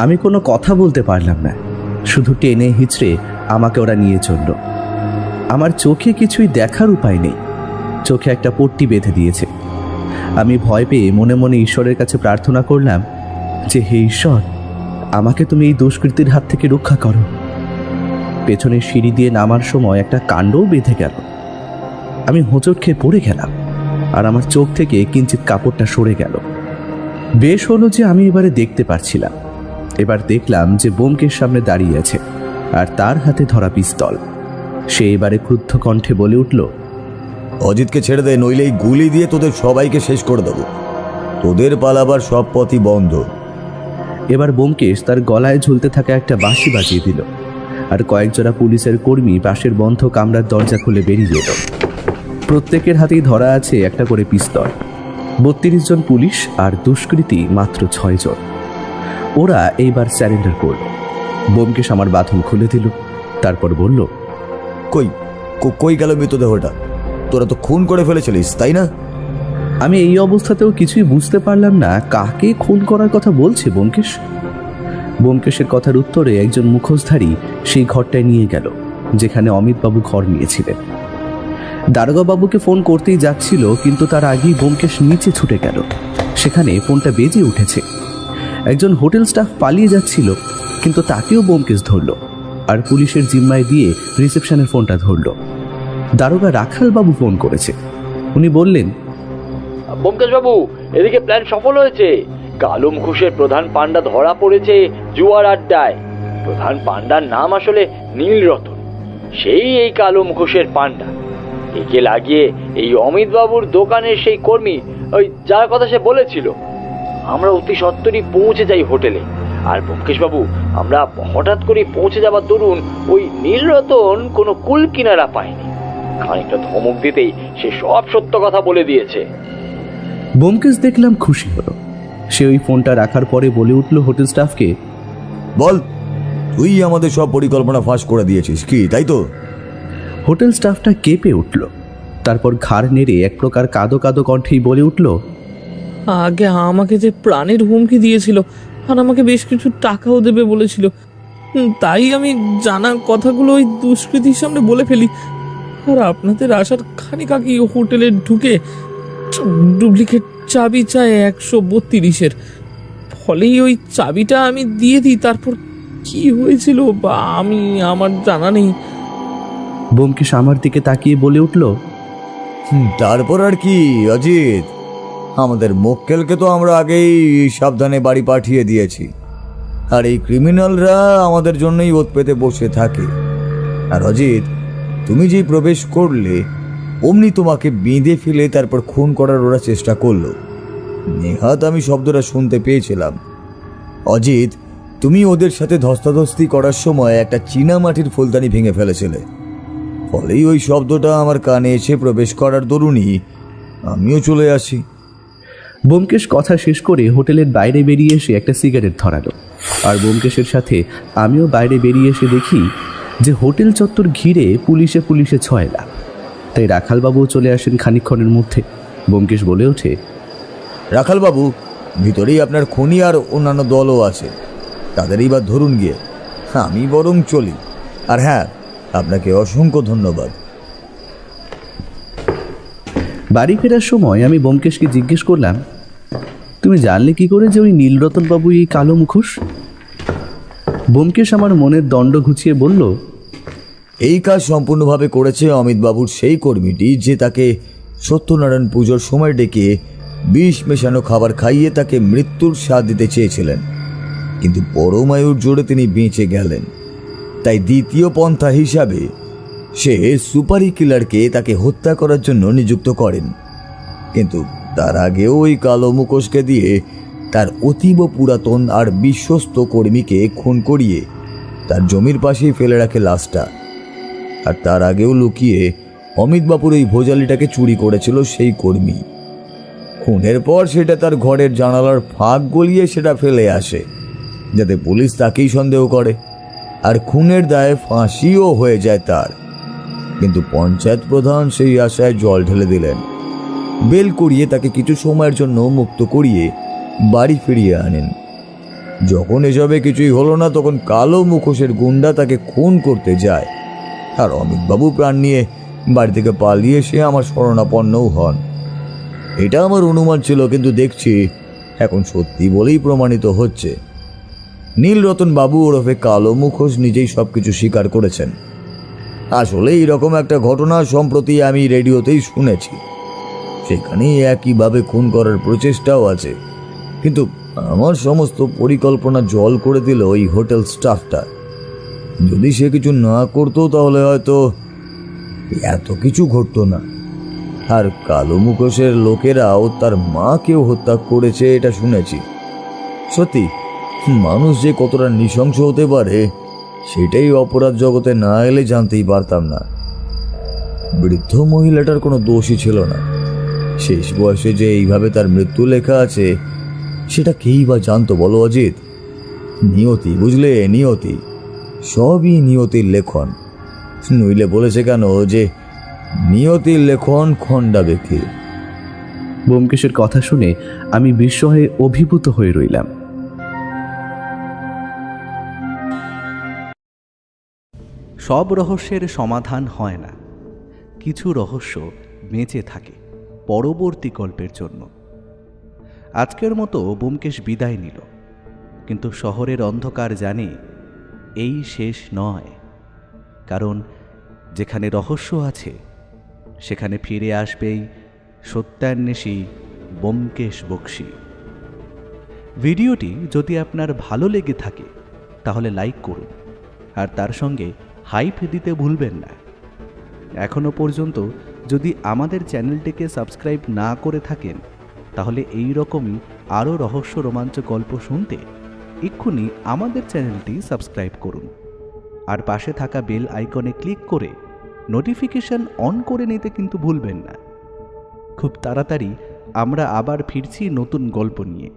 আমি কোনো কথা বলতে পারলাম না, শুধু টেনে হিচড়ে আমাকে ওরা নিয়ে চলল। আমার চোখে কিছুই দেখার উপায় নেই, চোখে একটা পট্টি বেঁধে দিয়েছে। আমি ভয় পেয়ে মনে মনে ঈশ্বরের কাছে প্রার্থনা করলাম যে, হে ঈশ্বর, আমাকে তুমি এই দুষ্কৃতির হাত থেকে রক্ষা করো। পেছনের সিঁড়ি দিয়ে নামার সময় একটা কাণ্ডও বেঁধে গেল। আমি হোঁচট খেয়ে পড়ে গেলাম। আর আমার চোখ থেকে কিঞ্চিত কাপড়টা সরে গেল। বেশ হলো যে আমি এবারে দেখতে পারছিলাম। এবার দেখলাম যে ব্যোমকেশ সামনে দাঁড়িয়ে আছে আর তার হাতে ধরা পিস্তল। সে এবারে ক্রুদ্ধ কণ্ঠে বলে উঠল, অজিতকে ছেড়ে দে, নইলে এই গুলি দিয়ে তোদের সবাইকে শেষ করে দেবো। তোদের পালাবার সব পথই বন্ধ। এবার ব্যোমকেশ তার গলায় ঝুলতে থাকা একটা বাঁশি বাজিয়ে দিল, আর কয়েকজোড়া পুলিশের কর্মী পাশের বন্ধ কামরার দরজা খুলে বেরিয়ে এলো। প্রত্যেকের হাতেই ধরা আছে একটা করে পিস্তল। 32 জন পুলিশ আর দুষ্কৃতী মাত্র 6 জন। ওরা এইবার স্যারেন্ডার করল। ব্যোমকেশ আমার বাঁধন খুলে দিল, তারপর বলল, কই কই গেল মৃতদেহটা? তোরা তো খুন করে ফেলেছিলিস, তাই না? আমি এই অবস্থাতেও কিছুই বুঝতে পারলাম না কাকে খুন করার কথা বলছে ব্যোমকেশ। ব্যোমকেশের কথার উত্তরে একজন মুখোশধারী সেই ঘরটায় নিয়ে গেল যেখানে অমিতবাবু ঘর নিয়েছিলেন। দারোগাবাবুকে ফোন করতেই যাচ্ছিল, কিন্তু তার আগেই ব্যোমকেশ নিচে ছুটে গেল। সেখানে ফোনটা বেজে উঠেছে। একজন হোটেল স্টাফ পালিয়ে যাচ্ছিল, কিন্তু তাকেও ব্যোমকেশ ধরল আর পুলিশের জিম্মায় দিয়ে রিসেপশনের ফোনটা ধরল। দারোগা রাখালবাবু ফোন করেছে। উনি বললেন, ব্যোমকেশ বাবু, এদিকে প্ল্যান সফল হয়েছে। কালো মুখোশের প্রধান পান্ডা ধরা পড়েছে জুয়ার আড্ডায়। প্রধান পান্ডার নাম আসলে নীলরতন। সেই এই কালো মুখোশের পান্ডা। একে লাগিয়ে এই অমিত বাবুর দোকানের সেই কর্মী, ওই যার কথা সে বলেছিল। আমরা অতি সত্বরই পৌঁছে যাই হোটেলে। আর ব্যোমকেশ বাবু, আমরা হঠাৎ করে পৌঁছে যাবার দরুন ওই নীলরতন কোনো কুল কিনারা পায়নি। খানিকটা ধমক দিতেই সে সব সত্য কথা বলে দিয়েছে। ব্যোমকেশ দেখলাম খুশি হলো। সে ওই ফোনটা রাখার পরে বলে উঠল হোটেল স্টাফকে, বল, তুই আমাদের সব পরিকল্পনা ফাঁস করে দিয়েছিস কি, তাই তো? হোটেল স্টাফটা কেঁপে উঠল। তারপর ঘাড় নেড়ে এক প্রকার কাঁদো কাঁদো কণ্ঠেই বলে উঠল, আগে আমাকে যে প্রাণের হুমকি দিয়েছিল আর আমাকে বেশ কিছু টাকাও দেবে বলেছিল, তাই আমি জানা কথাগুলো ওই দুষ্কৃতির সামনে বলে ফেলি। আর আপনাদের আসার খানিক আগে হোটেলে ঢুকে ডুপ্লিকেট চাবি চায় 132-এর। ফলেই ওই চাবিটা আমি দিয়ে দিই। তারপর কি হয়েছিল বা আমার জানা নেই। ব্যোমকেশ আমার দিকে তাকিয়ে বলে উঠল, তারপর আর কি অজিত, আমাদের মক্কেলকে তো আমরা আগেই সাবধানে বাড়ি পাঠিয়ে দিয়েছি। আর এই ক্রিমিনালরা আমাদের জন্যই ওত পেতে বসে থাকে। আর অজিত, তুমি যেই প্রবেশ করলে অমনি তোমাকে বেঁধে ফেলে তারপর খুন করার ওরা চেষ্টা করলো। নেহাত আমি শব্দটা শুনতে পেয়েছিলাম। অজিত, তুমি ওদের সাথে ধস্তাধস্তি করার সময় একটা চীনা মাটির ফুলদানি ভেঙে ফেলেছিলে। ফলেই ওই শব্দটা আমার কানে এসে প্রবেশ করার দরুনই আমিও চলে আসি। ব্যোমকেশ কথা শেষ করে হোটেলের বাইরে বেরিয়ে এসে একটা সিগারেট ধরালো। আর ব্যোমকেশের সাথে আমিও বাইরে বেরিয়ে এসে দেখি যে হোটেল চত্বর ঘিরে পুলিশে পুলিশে ছয়লা। তাই রাখালবাবুও চলে আসেন খানিকক্ষণের মধ্যে। ব্যোমকেশ বলে ওঠে, রাখালবাবু, ভিতরেই আপনার খনি আর অন্যান্য দলও আছে, তাদেরই বা ধরুন গিয়ে। আমি বরং চলি। আর হ্যাঁ, আপনাকে অসংখ্য ধন্যবাদ। বাড়ি ফেরার সময় আমি ব্যোমকেশকে জিজ্ঞেস করলাম, তুমি জানলে কি করে যে ওই নীলরতন বাবু এই কালো মুখোশ? ব্যোমকেশ আমার মনের দণ্ড ঘুচিয়ে বলল, এই কাজ সম্পূর্ণভাবে করেছে অমিতবাবুর সেই কর্মীটি যে তাকে সত্যনারায়ণ পুজোর সময় ডেকে বিষ মেশানো খাবার খাইয়ে তাকে মৃত্যুর স্বাদ দিতে চেয়েছিলেন। কিন্তু পরমায়ুর জোরে তিনি বেঁচে গেলেন। তাই দ্বিতীয় পন্থা হিসাবে সে সুপারি কিলারকে তাকে হত্যা করার জন্য নিযুক্ত করেন। কিন্তু তার আগেও ওই কালো মুখোশকে দিয়ে তার অতীব পুরাতন আর বিশ্বস্ত কর্মীকে খুন করিয়ে তার জমির পাশেই ফেলে রাখে লাশটা। আর তার আগেও লুকিয়ে অমিতবাবুর এই ভোজালিটাকে চুরি করেছিল সেই কর্মী। খুনের পর সেটা তার ঘরের জানালার ফাঁক গলিয়ে সেটা ফেলে আসে, যাতে পুলিশ তাকেই সন্দেহ করে আর খুনের দায়ে ফাঁসিও হয়ে যায় তার। কিন্তু পঞ্চায়েত প্রধান সেই আশায় জল ঢেলে দিলেন। বেল করিয়ে তাকে কিছু সময়ের জন্য মুক্ত করিয়ে বাড়ি ফিরিয়ে আনেন। যখন এসবে কিছুই হলো না, তখন কালো মুখোশের গুন্ডা তাকে খুন করতে যায়। আর অমিতবাবু প্রাণ নিয়ে বাড়ি থেকে পালিয়ে সে আমার শরণাপন্নও হন। এটা আমার অনুমান ছিল, কিন্তু দেখছি এখন সত্যি বলেই প্রমাণিত হচ্ছে। নীলরতন বাবু ওরফে কালো মুখোশ নিজেই সবকিছু স্বীকার করেছেন। আসলে এইরকম একটা ঘটনা সম্প্রতি আমি রেডিওতেই শুনেছি। সেখানেই একইভাবে খুন করার প্রচেষ্টাও আছে। কিন্তু আমার সমস্ত পরিকল্পনা জল করে দিল ওই হোটেল স্টাফটা। যদি সে কিছু না করতো তাহলে হয়তো এত কিছু ঘটতো না। আর কালো মুখোশের লোকেরাও তার মাকেও হত্যা করেছে এটা শুনেছি। সত্যি, মানুষ যে কতটা নৃশংস হতে পারে সেটাই অপরাধ জগতে না এলে জানতেই পারতাম না। বৃদ্ধ মহিলাটার কোনো দোষই ছিল না। শেষ বয়সে যে এইভাবে তার মৃত্যু লেখা আছে সেটা কেই বা জানতো বলো অজিত? নিয়তি, বুঝলে, নিয়তি। সবই নিয়তির লেখন। নইলে বলেছে কেন যে নিয়তির লেখন খণ্ডাবে কে? ব্যোমকেশের কথা শুনে আমি বিস্ময়ে অভিভূত হয়ে রইলাম। সব রহস্যের সমাধান হয় না। কিছু রহস্য বেঁচে থাকে পরবর্তী গল্পের জন্য। আজকের মতো ব্যোমকেশ বিদায় নিল, কিন্তু শহরের অন্ধকার জানে এই শেষ নয়। কারণ যেখানে রহস্য আছে সেখানে ফিরে আসবেই সত্যান্বেষী ব্যোমকেশ বক্সী। ভিডিওটি যদি আপনার ভালো লেগে থাকে তাহলে লাইক করুন, আর তার সঙ্গে হাইপ দিতে ভুলবেন না। এখনও পর্যন্ত যদি আমাদের চ্যানেলটিকে সাবস্ক্রাইব না করে থাকেন তাহলে এই রকমই আরও রহস্য রোমাঞ্চ গল্প শুনতে এক্ষুনি আমাদের চ্যানেলটি সাবস্ক্রাইব করুন, আর পাশে থাকা বেল আইকনে ক্লিক করে নোটিফিকেশন অন করে নিতে কিন্তু ভুলবেন না। খুব তাড়াতাড়ি আমরা আবার ফিরছি নতুন গল্প নিয়ে।